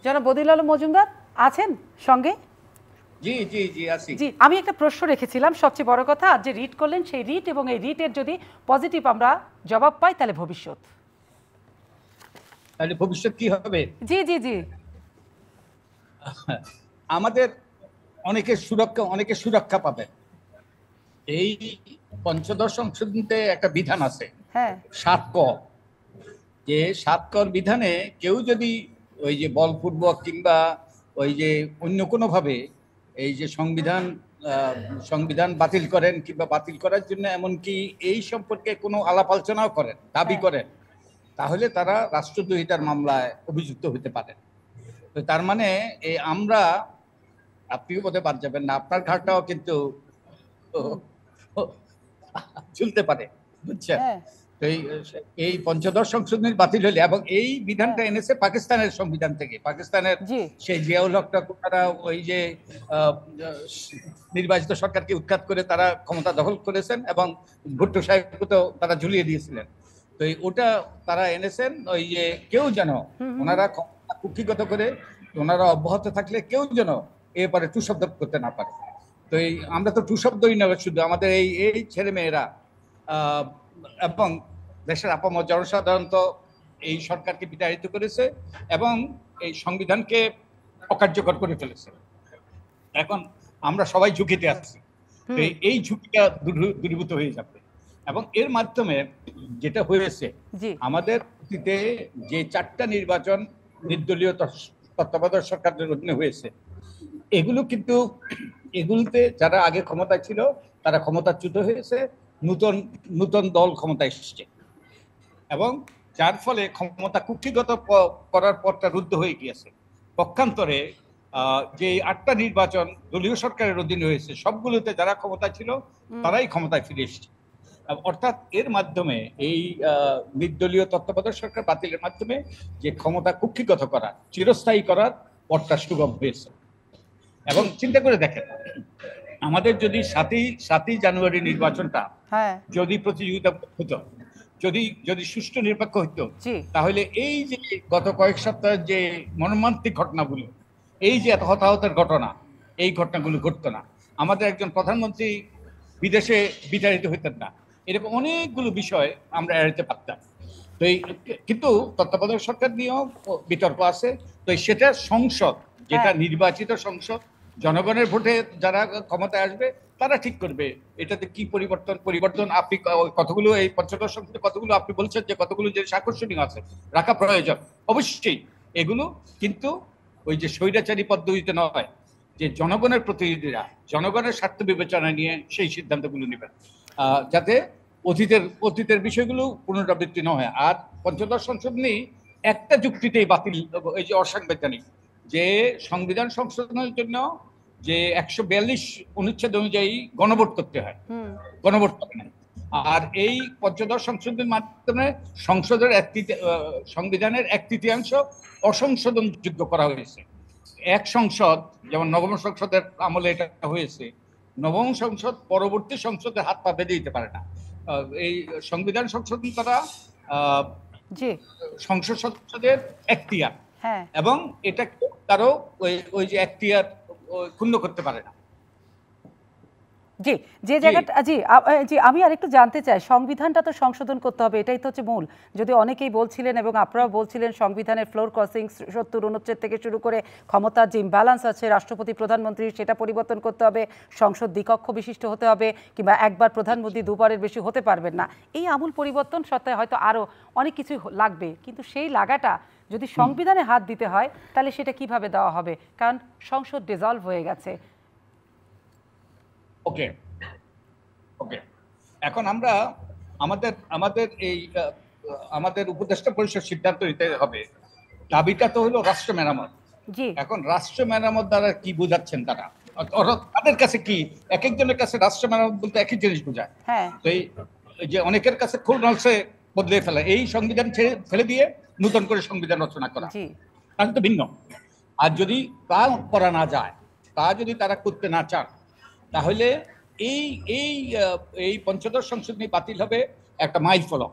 জনাব বদিউল আলম মজুমদার আছেন সঙ্গে? জি জি জি আছি। জি, আমি একটা প্রশ্ন রেখেছিলাম, সবচেয়ে বড় কথা আজ যে রিট করলেন সেই রিট এবং এই রিটের যদি পজিটিভ আমরা জবাব পাই তাহলে ভবিষ্যৎ, তাহলে ভবিষ্যৎ কি হবে? জি জি জি আমাদের অনেকে সুরক্ষা পাবে। এই পঞ্চদশ সংশোধনীতে একটা বিধান আছে, হ্যাঁ 7 ক, যে 7 কর বিধানে কেউ যদি ওই যে বলপূর্বক কিংবা ওই যে অন্য কোনো ভাবে এই যে সংবিধান বাতিল করেন কিংবা বাতিল করার জন্য এমনকি এই সম্পর্কে কোনো আলাপ আলোচনাও করেন, দাবি করেন, তাহলে তারা রাষ্ট্রদ্রোহিতার মামলায় অভিযুক্ত হতে পারেন। তো তার মানে আমরা, আপনিও বোধহয় বাদ যাবেন না, আপনার ঘাটটাও কিন্তু চলতে পারে, বুঝছেন? তো এই পঞ্চদশ সংশোধনী বাতিল হলে, এবং এই বিধানটা এনেছে পাকিস্তানের সংবিধান থেকে, পাকিস্তানের সেই জিয়াউল হক তারা ওই যে নির্বাচিত সরকারকে উৎখাত করে তারা ক্ষমতা দখল করেছেন এবং ভুট্টো সাহেবকে তো তারা ঝুলিয়ে দিয়েছিলেন। তো ওটা তারা এনেছেন ওই যে কেউ যেন ওনারা কুক্ষিগত করে ওনারা অব্যাহত থাকলে কেউ যেন এরপরে টু শব্দ করতে না পারে। তো আমরা তো টু শব্দই না, শুধু আমাদের এই ছেলে মেয়েরা এবং দেশের আপামর জনসাধারণ তো এই সরকারকে বিতাড়িত করেছে এবং এই সংবিধানকে অকার্যকর করে ফেলেছে। এখন আমরা সবাই ঝুঁকিতে আছি, এই ঝুঁকিটা দূরীভূত হয়ে যাবে। এবং এর মাধ্যমে যেটা হয়েছে, আমাদের অতীতে যে 4টা নির্বাচন নির্দলীয় তত্ত্বাবধায়ক সরকারের অধীনে হয়েছে, এগুলো কিন্তু এগুলোতে যারা আগে ক্ষমতায় ছিল তারা ক্ষমতাচ্যুত হয়েছে, নূতন দল ক্ষমতায় এসেছে এবং যার ফলে ক্ষমতা কুক্ষিগত করার পরটা রুদ্ধ হয়ে গিয়েছে। পক্ষান্তরে যে 8টা নির্বাচন দলীয় সরকারের অধীনে হয়েছে, সবগুলোতে যারা ক্ষমতা ছিল তারাই ক্ষমতায় ফিরে এসেছে। অর্থাৎ এর মাধ্যমে এই নির্দলীয় তত্ত্বাবধায়ক সরকার বাতিলের মাধ্যমে যে ক্ষমতা কুক্ষিগত করা, চিরস্থায়ী করার পথটা সুগম হয়েছে। এবং চিন্তা করে দেখেন, আমাদের যদি 7ই জানুয়ারি নির্বাচনটা যদি প্রতিযোগিতা হতো, যদি সুষ্ঠু নিরপেক্ষ হতো, তাহলে এই যে গত কয়েক সপ্তাহের যে মর্মান্তিক ঘটনাগুলো, এই যে এত হতাহতের ঘটনা, এই ঘটনাগুলো ঘটতো না। আমাদের একজন প্রধানমন্ত্রী বিদেশে বিতাড়িত হইতেন না, এরকম অনেকগুলো বিষয় আমরা এড়াতে পারতাম। তো কিন্তু তত্ত্বাবধায়ক সরকার নিয়েও বিতর্ক আছে। তো সেটা সংসদ, যেটা নির্বাচিত সংসদ, জনগণের ভোটে যারা ক্ষমতায় আসবে তারা ঠিক করবে এটাতে কি পরিবর্তন আপনি কতগুলো এই পঞ্চদশ সংসদে কতগুলো আপনি বলছেন যে কতগুলো যে আকর্ষণীয় আছে রাখা প্রয়োজন, অবশ্যই এগুলো, কিন্তু ওই যে স্বৈরাচারী পদ্ধতিতে নয়, যে জনগণের প্রতিনিধিরা জনগণের স্বার্থ বিবেচনা নিয়ে সেই সিদ্ধান্তগুলো নেবেন, যাতে অতীতের বিষয়গুলো পুনরাবৃত্তি না হয়। আর পঞ্চদশ সংশোধনী একটা যুক্তিতেই বাতিল, এই যে অসাংবিধানিক, যে সংবিধান সংশোধনের জন্য যে 142 অনুচ্ছেদ অনুযায়ী গণভোট করতে হয়, গণভোট করে না। আর এই পঞ্চদশ সংশোধনের মাধ্যমে সংবিধানের 1/3 অসংশোধনযোগ্য করা হয়েছে। এক সংসদ, যেমন নবম সংসদের আমলে এটা হয়েছে, নবম সংসদ পরবর্তী সংসদের হাত পা বেঁধে দিতে পারে না। এই সংবিধান সংশোধন করা সংসদ সদস্যদের এখতিয়ার, এবং এটা কারো ওই যে এখতিয়ার ক্ষুণ্ণ করতে পারে না। জি, যে জায়গাটা জি আমি আরেকটু জানতে চাই, সংবিধানটা তো সংশোধন করতে হবে, এটাই তো হচ্ছে মূল। যদি অনেকেই বলছিলেন এবং আপনারাও বলছিলেন সংবিধানের ফ্লোর ক্রসিং 70 অনুচ্ছেদ থেকে শুরু করে ক্ষমতার যে ইমব্যালেন্স আছে রাষ্ট্রপতি প্রধানমন্ত্রী, সেটা পরিবর্তন করতে হবে, সংসদ দ্বিকক্ষ বিশিষ্ট হতে হবে, কিংবা একবার প্রধানমন্ত্রী দুবারের বেশি হতে পারবেন না। এই আমূল পরিবর্তন সত্ত্বেও হয়তো আরও অনেক কিছু লাগবে, কিন্তু সেই লাগাটা যদি সংবিধানে হাত দিতে হয় তাহলে সেটা কিভাবে দেওয়া হবে, কারণ সংসদ ডিসলভ হয়ে গেছে। ওকে, এখন আমরা আমাদের উপদেষ্টা পরিষদ সিদ্ধান্ত নিতে হবে। দাবিটা তো হলো রাষ্ট্র মেরামত। এখন রাষ্ট্র মেরামত দ্বারা কি বোঝাচ্ছেন তারা, তাদের কাছে কি, একজনের কাছে রাষ্ট্র মেরামত বলতে একই জিনিস বোঝায়। তো এই যে অনেকের কাছে খুলনালসে বদলে ফেলা, এই সংবিধান ফেলে দিয়ে নতুন করে সংবিধান রচনা করা, তাহলে তো ভিন্ন। আর যদি তা করা না যায়, তা যদি তারা করতে না চান, তাহলে এই এই এই পঞ্চদশ সংশোধনী বাতিল হবে একটা মাইল ফলক,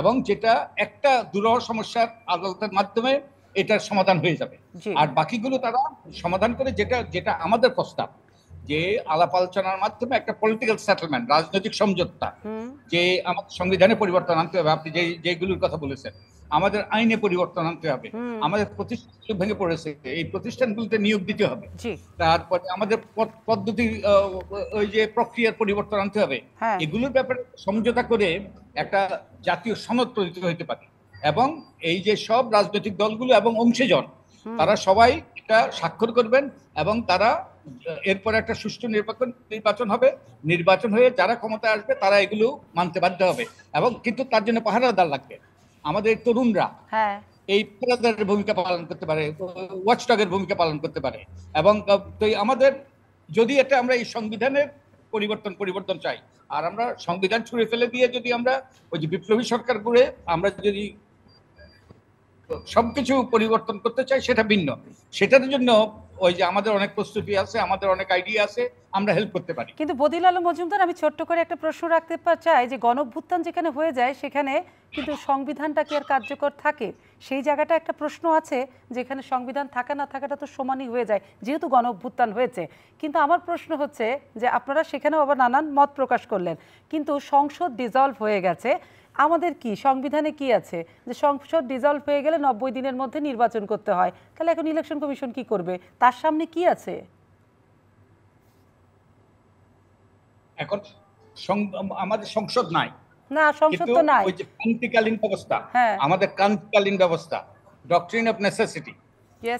এবং যেটা একটা দুরূহ সমস্যার আদালতের মাধ্যমে এটার সমাধান হয়ে যাবে। আর বাকিগুলো তারা সমাধান করে, যেটা যেটা আমাদের প্রস্তাব, যে আলাপ আলোচনার মাধ্যমে একটা পলিটিক্যাল সেটেলমেন্ট, রাজনৈতিক সমঝোতা, যে আমাদের সংবিধানে পরিবর্তন আনতে হবে, আপনি যেগুলোর কথা বলেছেন, আমাদের আইনে পরিবর্তন আনতে হবে, আমাদের প্রতিষ্ঠান ভেঙে পড়েছে, এই প্রতিষ্ঠানগুলোতে নিয়োগ দিতে হবে, তারপরে আমাদের পদ্ধতি, ওই যে প্রক্রিয়ার পরিবর্তন আনতে হবে, এগুলোর ব্যাপারে সমঝোতা করে একটা জাতীয় সনদ প্রণীত হতে পারে। এবং এই যে সব রাজনৈতিক দলগুলো এবং অংশীজন, তারা সবাই এটা স্বাক্ষর করবেন, এবং তারা এরপর একটা সুষ্ঠু নির্বাচন হবে, নির্বাচন হয়ে যারা ক্ষমতায় আসবে তারা এগুলো মানতে বাধ্য হবে। এবং কিন্তু তার জন্য পাহারাদার লাগবে, আমাদের তরুণরা এই পাহারাদারের ভূমিকা পালন করতে পারে, ওয়াচডগের ভূমিকা পালন করতে পারে। এবং আমাদের যদি এটা আমরা এই সংবিধানের পরিবর্তন চাই, আর আমরা সংবিধান ছুঁড়ে ফেলে দিয়ে যদি আমরা ওই যে বিপ্লবী সরকার করে আমরা যদি সবকিছু পরিবর্তন করতে চাই, সেটা ভিন্ন। সেটার জন্য ওই যে আমাদের অনেক প্রস্তুতি আছে, আমাদের অনেক আইডিয়া আছে, আমরা হেল্প করতে পারি। কিন্তু বদিউল আলম মজুমদার, আমি ছোট্ট করে একটা প্রশ্ন রাখতে চাই, যে গণঅভ্যুত্থান যেখানে হয়ে যায় সেখানে কিন্তু সংবিধানটা কি আর কার্যকর থাকে? সেই জায়গাটা একটা প্রশ্ন আছে, যেখানে সংবিধান থাকা না থাকাটা তো সমানই হয়ে যায় যেহেতু গণঅভ্যুত্থান হয়েছে। কিন্তু আমার প্রশ্ন হচ্ছে যে আপনারা সেখানেও আবার নানান মত প্রকাশ করলেন, কিন্তু সংসদ ডিসলভ হয়ে গেছে, আমাদের কি সংবিধানে কি আছে যে সংসদ ডিসলভ হয়ে গেলে 90 দিনের মধ্যে নির্বাচন করতে হয়? তাহলে এখন ইলেকশন কমিশন কি করবে? তার সামনে কি আছে? এখন আমাদের সংসদ নাই না, সংসদ তো নাই, ওই যে ক্রান্তিকালীন ব্যবস্থা, আমাদের ক্রান্তিকালীন ব্যবস্থা, ডক্ট্রিন অফ নেসেসিটি।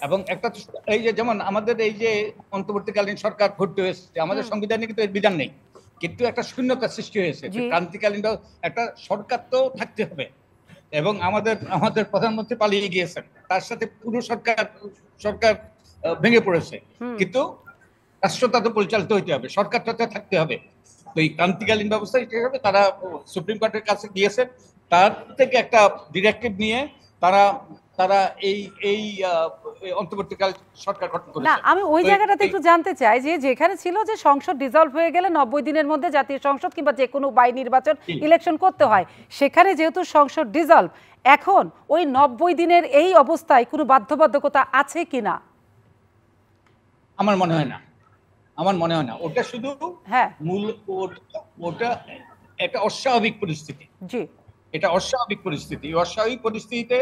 এবং একটা এই যে যেমন আমাদের এই যে অন্তর্বর্তীকালীন সরকার গঠিত হয়েছে, আমাদের সংবিধানে কিন্তু এর বিধান নেই, কিন্তু একটা শূন্যতা সৃষ্টি হয়েছে। ক্রান্তিকালীন একটা সরকার তো থাকতে হবে, এবং আমাদের প্রধানমন্ত্রী পালিয়ে গিয়েছেন, তার সাথে পুরো সরকার ভেঙে পড়েছে, কিন্তু রাষ্ট্রটা তো পরিচালিত হইতে হবে, সরকারটা তো থাকতে হবে। তো এই ক্রান্তিকালীন ব্যবস্থা হিসেবে তারা সুপ্রিম কোর্টের কাছে গিয়েছেন, তার থেকে একটা ডিরেক্টিভ নিয়ে তারা এই অন্তর্বর্তীকাল সরকার গঠন করেছে। না, আমি ওই জায়গাটাতে একটু জানতে চাই, যে যেখানে ছিল যে সংসদ ডিসলভ হয়ে গেলে 90 দিনের মধ্যে জাতীয় সংসদ কিংবা যে কোনো বাই নির্বাচন ইলেকশন করতে হয়, সেখানে যেহেতু সংসদ ডিসলভ, এখন ওই 90 দিনের এই অবস্থায় কোনো বাধ্যবাধকতা আছে কিনা? আমার মনে হয় না, ওটা শুধু মূল ওটা একটা অস্বাভাবিক পরিস্থিতি। এটা অস্বাভাবিক পরিস্থিতি। অস্বাভাবিক পরিস্থিতিতে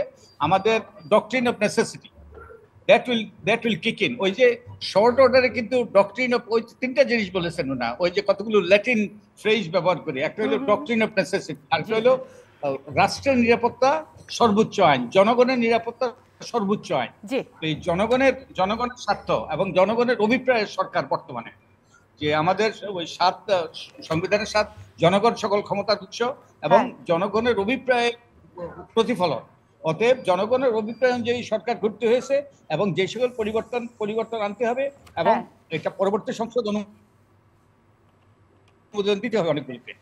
আমাদের doctrine of necessity that will kick in. ওই যে শর্ট অর্ডারে কিন্তু ডক্ট্রিন অফ, ওই তিনটা জিনিস বলেছেন না, ওই যে কতগুলো ল্যাটিন ফ্রেজ ব্যবহার করে, একটা হলো ডক্ট্রিন অফ নেসেসিটি, আরেকটা হলো রাষ্ট্রের নিরাপত্তা সর্বোচ্চ আইন, জনগণের নিরাপত্তা সর্বোচ্চ আইন। এই জনগণের স্বার্থ এবং জনগণের অভিপ্রায়ের সরকার বর্তমানে, যে আমাদের ওই সংবিধানের 7 জনগণ সকল ক্ষমতার উৎস এবং জনগণের অভিপ্রায়ের প্রতিফলন। অতএব জনগণের অভিপ্রায় অনুযায়ী সরকার গঠিত হয়েছে, এবং যে সকল পরিবর্তন আনতে হবে, এবং এটা পরবর্তী সংসদ অনুমোদন দিতে হবে অনেকগুলোকে।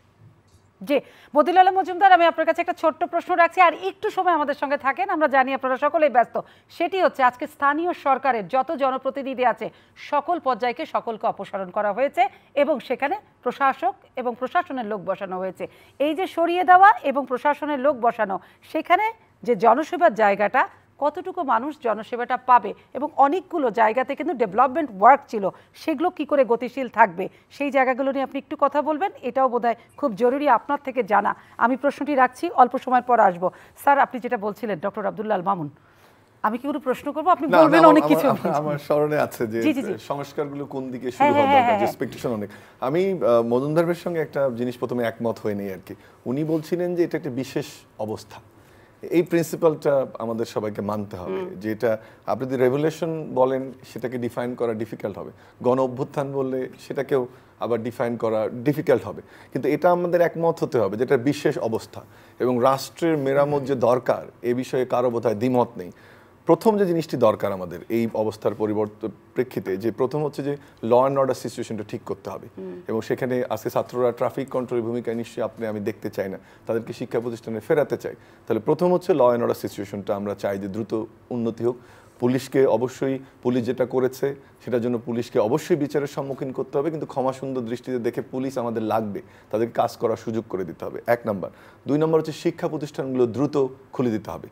জি, বদিউল আলম মজুমদার, আমি আপনার কাছে একটা ছোট্ট প্রশ্ন রাখছি, আর একটু সময় আমাদের সঙ্গে থাকেন, আমরা জানি আপনারা সকলেই ব্যস্ত। সেটি হচ্ছে, আজকে স্থানীয় সরকারের যত জনপ্রতিনিধি আছে সকল পর্যায়কে সকলকে অপসারণ করা হয়েছে, এবং সেখানে প্রশাসক এবং প্রশাসনের লোক বসানো হয়েছে। এই যে সরিয়ে দেওয়া এবং প্রশাসনের লোক বসানো, সেখানে যে জনসেবার জায়গাটা, কতটুকু মানুষ জনসেবাটা পাবে, এবং অনেকগুলো জায়গাতে কিন্তু ডেভেলপমেন্ট ওয়ার্ক ছিল, সেগুলো কি করে গতিশীল থাকবে, সেই জায়গাগুলো নিয়ে আপনি একটু কথা বলবেন। এটাও বোধহয় খুব জরুরি আপনার থেকে জানা। আমি প্রশ্নটি রাখছি, অল্প সময়ের পর আসবো। স্যার, আপনি যেটা বলছিলেন, ডক্টর আব্দুল্লাহ আল মামুন, আমি কি কোনো প্রশ্ন করবো? আপনি বলবেন অনেক কিছু। আমার স্মরণে আছে যে সংস্কারগুলো কোন দিকে শুরু হবে, এক্সপেকটেশন অনেক। আমি মজুমদারের সঙ্গে একটা জিনিস প্রথমে একমত হয়ে নেই আর কি। উনি বলছিলেন যে এটা একটা বিশেষ অবস্থা, এই প্রিন্সিপালটা আমাদের সবাইকে মানতে হবে, যে এটা আপনি যদি রেভলিউশন বলেন সেটাকে ডিফাইন করা ডিফিকাল্ট হবে, গণ অভ্যুত্থান বললে সেটাকেও আবার ডিফাইন করা ডিফিকাল্ট হবে, কিন্তু এটা আমাদের একমত হতে হবে যেটা বিশেষ অবস্থা এবং রাষ্ট্রের মেরামত যে দরকার এ বিষয়ে কারো বোধহয় দ্বিমত নেই। প্রথম যে জিনিসটি দরকার আমাদের এই অবস্থার পরিবর্তন প্রেক্ষিতে, যে প্রথম হচ্ছে যে ল অ্যান্ড অর্ডার সিচুয়েশনটা ঠিক করতে হবে। এবং সেখানে আজকে ছাত্ররা ট্রাফিক কন্ট্রোলের ভূমিকা নিশ্চয়ই আমি দেখতে চাই না, তাদেরকে শিক্ষা প্রতিষ্ঠানে ফেরাতে চাই। তাহলে প্রথম হচ্ছে ল অ্যান্ড অর্ডার সিচুয়েশনটা আমরা চাই যে দ্রুত উন্নতি হোক। পুলিশকে অবশ্যই, পুলিশ যেটা করেছে সেটার জন্য পুলিশকে অবশ্যই বিচারের সম্মুখীন করতে হবে, কিন্তু ক্ষমা সুন্দর দৃষ্টিতে দেখে পুলিশ আমাদের লাগবে, তাদেরকে কাজ করার সুযোগ করে দিতে হবে, 1 নম্বর। 2 নম্বর হচ্ছে শিক্ষা প্রতিষ্ঠানগুলো দ্রুত খুলে দিতে হবে।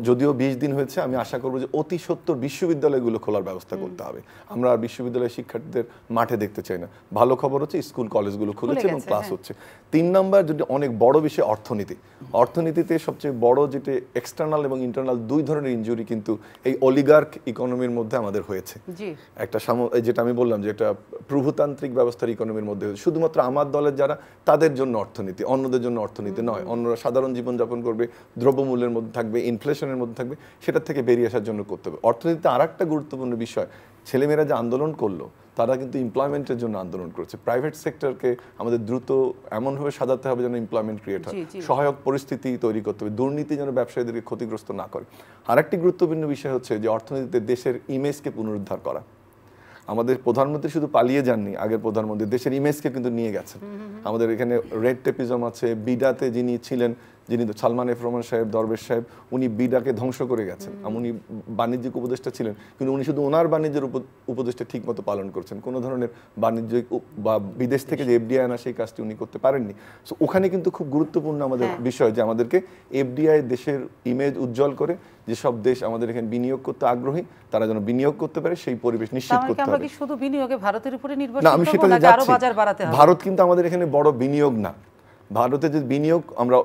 যদিও 20 দিন হয়েছে, আমি আশা করবো যে অতি সত্বর বিশ্ববিদ্যালয়গুলো খোলার ব্যবস্থা করতে হবে। আমরা আর বিশ্ববিদ্যালয়ের শিক্ষার্থীদের মাঠে দেখতে চাই না। ভালো খবর হচ্ছে স্কুল কলেজগুলো খুলেছে এবং ক্লাস হচ্ছে। 3 নম্বর, যদি অনেক বড় বিষয় অর্থনীতি। অর্থনীতিতে সবচেয়ে বড় যেটা এক্সটার্নাল এবং ইন্টারনাল 2 ধরনের ইনজুরি কিন্তু এই অলিগার্ক ইকোনমির মধ্যে আমাদের হয়েছে। একটা যেটা আমি বললাম যে এটা প্রভুতান্ত্রিক ব্যবস্থার ইকোনমির মধ্যে হয়েছে। শুধুমাত্র আমার দলের যারা, তাদের জন্য অর্থনীতি, অন্যদের জন্য অর্থনীতি নয়। অন্যরা সাধারণ জীবনযাপন করবে, দ্রব্যমূল্যের মধ্যে থাকবে, ইনফ্লেশনের মধ্যে থাকবে, সেটা থেকে বেরিয়ে আসার জন্য করতে হবে। অর্থনীতিতে আরেকটা গুরুত্বপূর্ণ বিষয়, ছেলেমেয়েরা যে আন্দোলন করলো তারা কিন্তু এমপ্লয়মেন্টের জন্য আন্দোলন করেছে। প্রাইভেট সেক্টরকে আমাদের দ্রুত এমনভাবে সাজাতে হবে যেন এমপ্লয়মেন্ট ক্রিয়েট হয়, সহায়ক পরিস্থিতি তৈরি করতে হবে, দুর্নীতি যেন ব্যবসায়ীদেরকে ক্ষতিগ্রস্ত না করে। আরেকটি গুরুত্বপূর্ণ বিষয় হচ্ছে যে অর্থনীতিতে দেশের ইমেজকে পুনরুদ্ধার করা। আমাদের প্রধানমন্ত্রী শুধু পালিয়ে যাননি, আগের প্রধানমন্ত্রী দেশের ইমেজকে কিন্তু নিয়ে গেছেন। আমাদের এখানে রেড টেপিজম আছে, বিডাতে যিনি ছিলেন, যিনি সালমান এফ রহমান সাহেব, দরবেশ সাহেব, উনি বিডাকে ধ্বংস করে গেছেন। উনি বাণিজ্যিক উপদেষ্টা ছিলেন, কিন্তু উনি শুধু ওনার বাণিজ্যের উপদেষ্টা ঠিক মতো পালন করছেন, কোনো ধরনের বাণিজ্যিক বা বিদেশ থেকে যে এফডিআই আনা সেই কাজটি উনি করতে পারেননি। সো ওখানে কিন্তু খুব গুরুত্বপূর্ণ আমাদের বিষয় যে আমাদেরকে এফডিআই দেশের ইমেজ উজ্জ্বল করে যেসব দেশ আমাদের এখানে বিনিয়োগ করতে আগ্রহী তারা যেন বিনিয়োগ করতে পারে সেই পরিবেশ নিশ্চিত করতে হবে। শুধু বিনিয়োগে ভারতের উপরে নির্ভরশীল না, আমি সেটাতে যাচ্ছি। ভারত কিন্তু আমাদের এখানে বড় বিনিয়োগ না। ভারতে যে বিনিয়োগ আমরা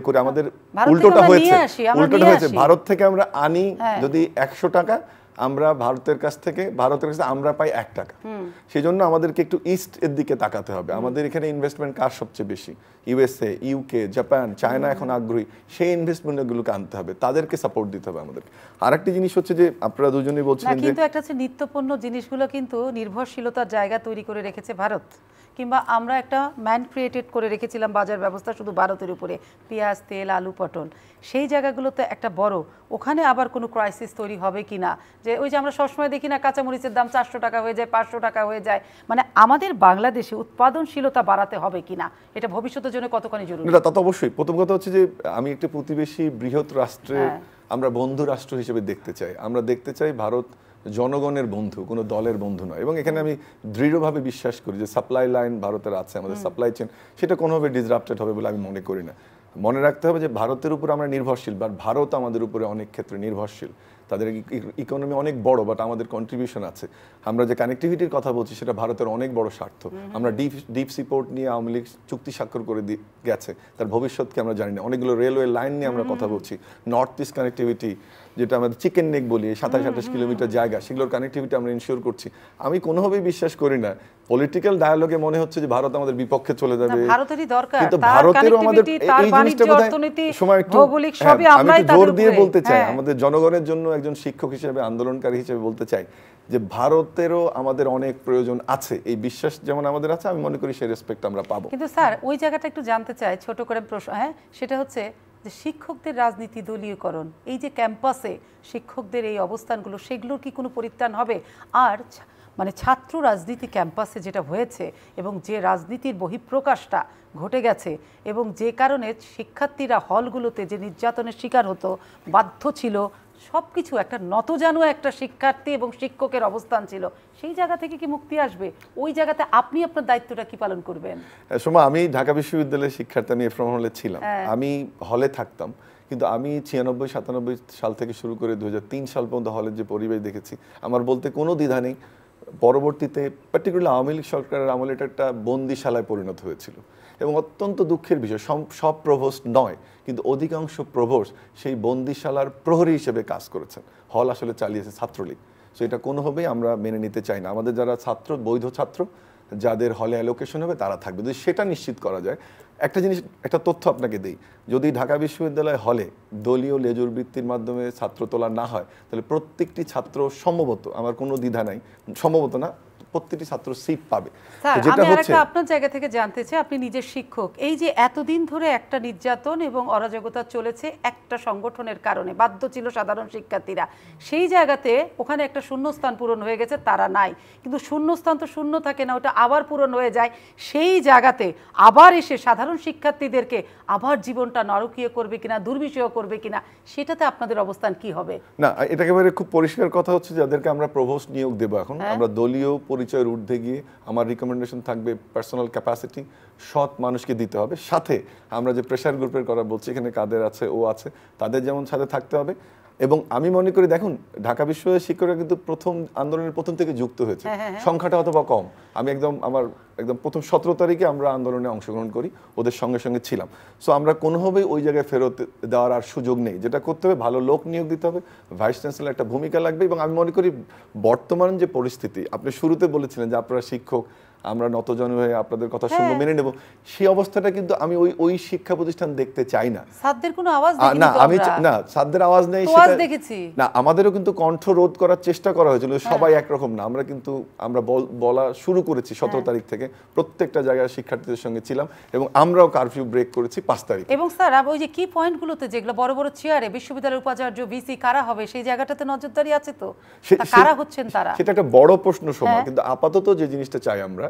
করে আমাদের উল্টোটা হয়েছে। ভারত থেকে আমরা আনি যদি 100 টাকা, আমরা ভারতের কাছ থেকে আমরা পাই 1 টাকা। সেই জন্য আমাদেরকে একটু ইস্ট এর দিকে তাকাতে হবে। আমাদের এখানে ইনভেস্টমেন্ট কার সবচেয়ে বেশি? ইউএসএ, ইউকে, জাপান, চায়না এখন আগ্রহী। সেই ইনভেস্টমেন্টগুলোকে আনতে হবে, তাদেরকে সাপোর্ট দিতে হবে আমাদেরকে। আরেকটি জিনিস হচ্ছে যে আপনারা দুজনেই বলছিলেন যে কিন্তু একটা হচ্ছে নিত্যপণ্য জিনিসগুলো কিন্তু নির্ভরশীলতার জায়গা তৈরি করে রেখেছে ভারত, কিংবা আমরা একটা ম্যান ক্রিয়েটেড করে রেখেছিলাম বাজার ব্যবস্থা শুধু ভারতের উপরে, পেঁয়াজ, তেল, আলু, পটল। সেই জায়গাগুলোতে একটা বড়, ওখানে আবার কোনো ক্রাইসিস তৈরি হবে কিনা, যে ওই যে আমরা সবসময় দেখি না কাঁচামরিচের দাম 400 টাকা হয়ে যায়, 500 টাকা হয়ে যায়, মানে আমাদের বাংলাদেশে উৎপাদনশীলতা বাড়াতে হবে কিনা, এটা ভবিষ্যতের জন্য কতখানি জরুরি? না, তা তো অবশ্যই। প্রথম কথা হচ্ছে যে আমি একটা প্রতিবেশী বৃহৎ রাষ্ট্রে আমরা বন্ধু রাষ্ট্র হিসেবে দেখতে চাই। আমরা দেখতে চাই ভারত জনগণের বন্ধু, কোনো দলের বন্ধু নয়। এবং এখানে আমি দৃঢ়ভাবে বিশ্বাস করি যে সাপ্লাই লাইন ভারতের আছে, আমাদের সাপ্লাই চেইন, সেটা কোনোভাবে ডিসরাপ্টেড হবে বলে আমি মনে করি না। মনে রাখতে হবে যে ভারতের উপর আমরা নির্ভরশীল, বাট ভারত আমাদের উপরে অনেক ক্ষেত্রে নির্ভরশীল। তাদের ইকোনমি অনেক বড়, বাট আমাদের কন্ট্রিবিউশন আছে। আমরা যে কানেক্টিভিটির কথা বলছি সেটা ভারতের অনেক বড় স্বার্থ। আমরা ডিপ সি পোর্ট নিয়ে আওয়ামী লীগ চুক্তি স্বাক্ষর করে গেছে, তার ভবিষ্যৎকে আমরা জানি না। অনেকগুলো রেলওয়ে লাইন নিয়ে আমরা কথা বলছি। নর্থ ইস্ট কানেক্টিভিটি, যেটা আমাদের চিকেন নেক বলি, 27-28 কিলোমিটার জায়গা, সেগুলোর কানেক্টিভিটি আমরা ইনশিওর করছি। আমি কোনোভাবেই বিশ্বাস করি না পলিটিক্যাল ডায়ালগে মনে হচ্ছে যে ভারত আমাদের বিপক্ষে চলে যাবে। ভারতেরই দরকার, কিন্তু ভারতেরও আমাদের এই জিনিসটা বোধহয় সময় একটু আমি একটু জোর দিয়ে বলতে চাই, আমাদের জনগণের জন্য একজন শিক্ষক হিসেবে, আন্দোলনকারী হিসেবে বলতে চাই যে ভারতেরও আমাদের অনেক প্রয়োজন আছে। এই বিশ্বাস যেমন আমাদের আছে, আমি মনে করি সেই রেসপেক্ট আমরা পাবো। কিন্তু স্যার ওই জায়গাটা একটু জানতে চাই, ছোট করে প্রশ্ন, সেটা হচ্ছে যে শিক্ষকদের রাজনীতি দলীয়করণ, এই যে ক্যাম্পাসে শিক্ষকদের এই অবস্থানগুলো, সেগুলোর কি কোনো পরিত্রাণ হবে? আর মানে ছাত্র রাজনীতি ক্যাম্পাসে যেটা হয়েছে এবং যে রাজনীতির বহিঃপ্রকাশটা ঘটে গেছে, এবং যে কারণে শিক্ষার্থীরা হলগুলোতে যে নির্যাতনের শিকার হতো, বাধ্য ছিল, সব কিছু একটা নতজানু একটা শিক্ষার্থী এবং শিক্ষকের অবস্থান ছিল, সেই জায়গা থেকে কি মুক্তি আসবে? ওই জায়গাতে আপনি আপনার দায়িত্বটা কি পালন করবেন? সময় আমি ঢাকা বিশ্ববিদ্যালয়ের শিক্ষার্থী, আমি এফ রহমান হলে ছিলাম, আমি হলে থাকতাম, কিন্তু আমি 96-97 সাল থেকে শুরু করে 2003 সাল পর্যন্ত হলের যে পরিবেশ দেখেছি, আমার বলতে কোনো দ্বিধা নেই। পরবর্তীতে পার্টিকুলার আওয়ামী লীগ সরকারের আমলে এটা একটা বন্দিশালায় পরিণত হয়েছিল এবং অত্যন্ত দুঃখের বিষয়, সব প্রভোস্ট নয় কিন্তু অধিকাংশ প্রভোস্ট সেই বন্দিশালার প্রহরী হিসেবে কাজ করেছেন। হল আসলে চালিয়েছে ছাত্রলীগ। সো এটা কোনোভাবেই আমরা মেনে নিতে চাই না। আমাদের যারা ছাত্র, বৈধ ছাত্র, যাদের হলে অ্যালোকেশন হবে তারা থাকবে। যদি সেটা নিশ্চিত করা যায়, একটা জিনিস, একটা তথ্য আপনাকে দিই, যদি ঢাকা বিশ্ববিদ্যালয় হলে দলীয় লেজুর বৃত্তির মাধ্যমে ছাত্র তোলা না হয়, তাহলে প্রত্যেকটি ছাত্র সম্ভবত, আমার কোনো দ্বিধা নাই, সম্ভবত না, প্রত্যেকটি ছাত্র সিট পাবে। স্যার, যেটা আমি হচ্ছে আরেকটা আপনার জায়গা থেকে জানতে চাই, আপনি নিজের শিক্ষক, এই যে এতদিন ধরে একটা নির্যাতন এবং অরাজকতা চলেছে একটা সংগঠনের কারণে, বাধ্য ছিল সাধারণ শিক্ষার্থীরা, সেই জায়গাতে ওখানে একটা শূন্যস্থান পূরণ হয়ে গেছে, তারা নাই, কিন্তু শূন্যস্থান তো শূন্য থাকে না, ওটা আবার পূরণ হয়ে যায়। সেই জায়গাতে আবার এসে সাধারণ শিক্ষার্থীদেরকে আবার জীবনটা নরকীয় করবে কিনা, দুর্বিষহ করবে কিনা, সেটাতে আপনাদের অবস্থান কি হবে? না, এটা একেবারে খুব পরিষ্কার কথা হচ্ছে, যাদেরকে আমরা প্রভোস্ট নিয়োগ দেবো এখন, আমরা দলীয় পরিচয়ের ঊর্ধ্বে গিয়ে আমার রিকমেন্ডেশন থাকবে পার্সোনাল ক্যাপাসিটি সৎ মানুষকে দিতে হবে। সাথে আমরা যে প্রেশার গ্রুপের কথা বলছি, এখানে কাদের আছে, ও আছে, তাদের যেমন সাথে থাকতে হবে। এবং আমি মনে করি দেখুন, ঢাকা বিশ্ববিদ্যালয়ের শিক্ষকরা কিন্তু প্রথম আন্দোলনের প্রথম থেকে যুক্ত হয়েছে, সংখ্যাটা অথবা কম। আমি আমার প্রথম 17 তারিখে আমরা আন্দোলনে অংশগ্রহণ করি, ওদের সঙ্গে সঙ্গে ছিলাম। সো আমরা কোনোভাবেই ওই জায়গায় ফেরত দেওয়ার আর সুযোগ নেই। যেটা করতে হবে, ভালো লোক নিয়োগ দিতে হবে, ভাইস চ্যান্সেলর একটা ভূমিকা লাগবে। এবং আমি মনে করি বর্তমান যে পরিস্থিতি, আপনি শুরুতে বলেছিলেন যে আপনারা শিক্ষক, আমরা নতজন হয়ে আপনাদের কথা শুনবো, মেনে নেব, সেই অবস্থাটা কিন্তু আমি ওই শিক্ষা প্রতিষ্ঠান দেখতে চাই না। সাদদের কোনো আওয়াজ না, আমি না, সাদদের আওয়াজ নেই সেটা দেখেছি না, আমাদেরও কিন্তু কণ্ঠ রোধ করার চেষ্টা করা হয়েছিল, সবাই একরকম না। আমরা বলা শুরু করেছি 17 তারিখ থেকে, প্রত্যেকটা জায়গায় শিক্ষার্থীদের সঙ্গে ছিলাম এবং আমরাও কারফিউ ব্রেক করেছি 5 তারিখ। এবং স্যার, ওই যে কি পয়েন্টগুলোতে যেগুলো বড় বড় চেয়ারে বিশ্ববিদ্যালয়ের উপাচার্য, ভিসি কারা হবে, সেই জায়গাটাতে নজরদারি আছে তো, কারা হচ্ছেন তারা, সেটা একটা বড় প্রশ্ন সময়। কিন্তু আপাতত যে জিনিসটা চাই আমরা,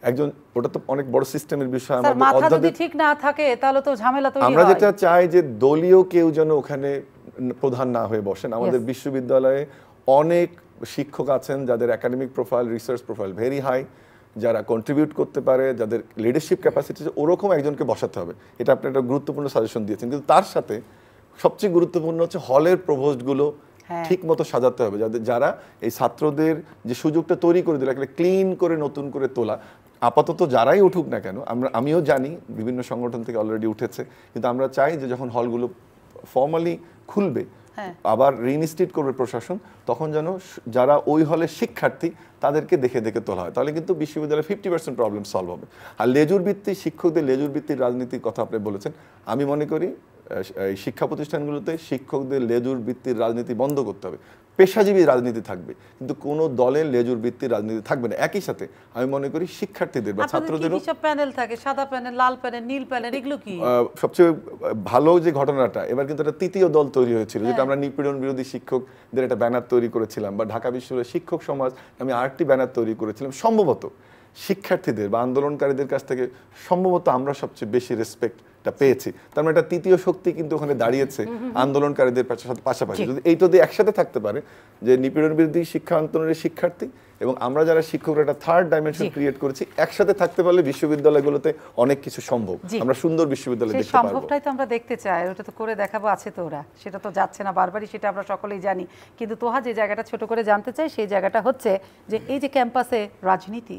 একজন, ওটা তো অনেক বড় সিস্টেমের বিষয়, মাথা যদি ঠিক না থাকে তাহলে তো ঝামেলা তৈরি হয়। আমরা যেটা চাই যে দলীয় কেউ যেন ওখানে প্রধান না হয়ে বসেন। আমাদের বিশ্ববিদ্যালয়ে অনেক শিক্ষক আছেন যাদের academic profile, research profile very high, যারা কন্ট্রিবিউট করতে পারে, যাদের লিডারশিপ ক্যাপাসিটি, ওরকম একজনকে বসাতে হবে। এটা আপনি একটা গুরুত্বপূর্ণ সাজেশন দিয়েছেন। কিন্তু তার সাথে সবচেয়ে গুরুত্বপূর্ণ হচ্ছে হলের প্রভোস্টগুলো ঠিক মতো সাজাতে হবে, যারা এই ছাত্রদের যে সুযোগটা তৈরি করে দিল, একটা ক্লিন করে নতুন করে তোলা। আপাতত যারাই উঠুক না কেন, আমিও জানি বিভিন্ন সংগঠন থেকে অলরেডি উঠেছে, কিন্তু আমরা চাই যে যখন হলগুলো ফর্মালি খুলবে, আবার রিইনস্টিট করবে প্রশাসন, তখন যেন যারা ওই হলের শিক্ষার্থী তাদেরকে দেখে দেখে তোলা হয়। তাহলে কিন্তু বিশ্ববিদ্যালয়ে 50% প্রবলেম সলভ হবে। আর লেজুর ভিত্তিক শিক্ষকদের লেজুর ভিত্তিক রাজনীতির কথা আপনি বলেছেন, আমি মনে করি এই শিক্ষা প্রতিষ্ঠানগুলোতে শিক্ষকদের লেজুর ভিত্তির রাজনীতি বন্ধ করতে হবে। পেশাজীবী রাজনীতি থাকবে, কিন্তু কোনো দলের লেজুর ভিত্তির রাজনীতি থাকবে না। একই সাথে আমি মনে করি শিক্ষার্থীদের বা ছাত্রদেরও প্যানেল থাকে, সাদা প্যানেল, লাল প্যানেল, নীল প্যানেল, এগুলো কি সবচেয়ে ভালো যে ঘটনাটা, এবার কিন্তু একটা তৃতীয় দল তৈরি হয়েছিল, যেটা আমরা নিপীড়ন বিরোধী শিক্ষকদের একটা ব্যানার তৈরি করেছিলাম, বা ঢাকা বিশ্ববিদ্যালয়ের শিক্ষক সমাজ, আমি আরেকটি ব্যানার তৈরি করেছিলাম। সম্ভবত শিক্ষার্থীদের বা আন্দোলনকারীদের কাছ থেকে সম্ভবত আমরা সবচেয়ে বেশি রেসপেক্টটা পেয়েছি। তার মানে একটা তৃতীয় শক্তি কিন্তু ওখানে দাঁড়িয়েছে আন্দোলনকারীদের পাশাপাশি। যদি এইটা দিয়ে একসাথে থাকতে পারে, যে নিপীড়ন বিরোধী শিক্ষা আন্দোলনের শিক্ষার্থী এবং আমরা যারা শিক্ষকরা একটা থার্ড ডাইমেনশন ক্রিয়েট করেছি, একসাথে থাকতে পারলে বিশ্ববিদ্যালয়গুলোতে অনেক কিছু সম্ভব। আমরা সুন্দর বিশ্ববিদ্যালয় দেখতে পারবো। সম্ভবটাই তো আমরা দেখতে চাই, ওটা তো করে দেখাবো, আছে তো ওরা, সেটা তো যাচ্ছে না বারবারই, সেটা আমরা সকলেই জানি। কিন্তু তোহা যে জায়গাটা ছোট করে জানতে চাই, সেই জায়গাটা হচ্ছে যে এই যে ক্যাম্পাসে রাজনীতি,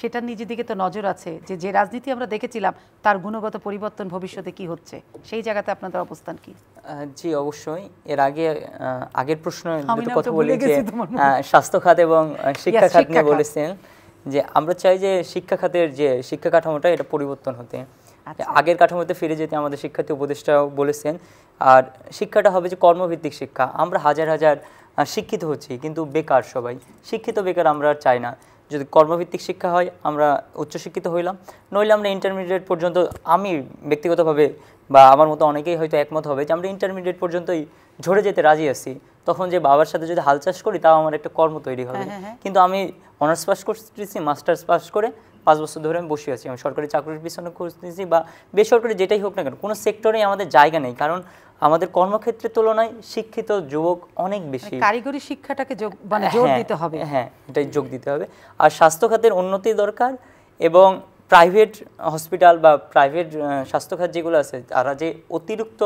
সেটার নিজের দিকে তো নজর আছে, যে রাজনীতি আমরা দেখেছিলাম তার গুণগত পরিবর্তন ভবিষ্যতে কি হচ্ছে, সেই জায়গাতে আপনাদের অবস্থান কি? জি অবশ্যই। এর আগের প্রশ্ন কথা বলি যে স্বাস্থ্য খাত এবং শিক্ষা খাত নিয়ে বলেছেন যে আমরা চাই যে শিক্ষা খাতের যে শিক্ষা কাঠামোটা, এটা পরিবর্তন হতে, আগের কাঠামোতে ফিরে যেতে আমাদের শিক্ষার্থী উপদেষ্টাও বলেছেন। আর শিক্ষাটা হবে যে কর্মভিত্তিক শিক্ষা। আমরা হাজার হাজার শিক্ষিত হচ্ছি, কিন্তু বেকার, সবাই শিক্ষিত বেকার আমরা আর চাই না। যদি কর্মভিত্তিক শিক্ষা হয়, আমরা উচ্চশিক্ষিত হইলাম, নইলে আমরা ইন্টারমিডিয়েট পর্যন্ত, আমি ব্যক্তিগতভাবে বা আমার মতো অনেকেই হয়তো একমত হবে যে আমরা ইন্টারমিডিয়েট পর্যন্তই ঝরে যেতে রাজি আছি। তখন যে বাবার সাথে যদি হাল চাষ করি, তাও আমার একটা কর্ম তৈরি হবে। কিন্তু আমি অনার্স পাস করতেছি, মাস্টার্স পাস করে 5 বছর ধরে আমি বসে আছি, আমি সরকারি চাকরির পিছনে করতেছি বা বেসরকারি, যেটাই হোক না কেন, কোনো সেক্টরেই আমাদের জায়গা নেই। কারণ আমাদের কর্মক্ষেত্রের তুলনায় শিক্ষিত যুবক অনেক বেশি। কারিগরি শিক্ষাটাকে জোর দিতে হবে। হ্যাঁ, এটাই যোগ দিতে হবে। আর স্বাস্থ্য খাতের উন্নতি দরকার, এবং প্রাইভেট হসপিটাল বা প্রাইভেট স্বাস্থ্যখাত যেগুলো আছে, তারা যে অতিরিক্ত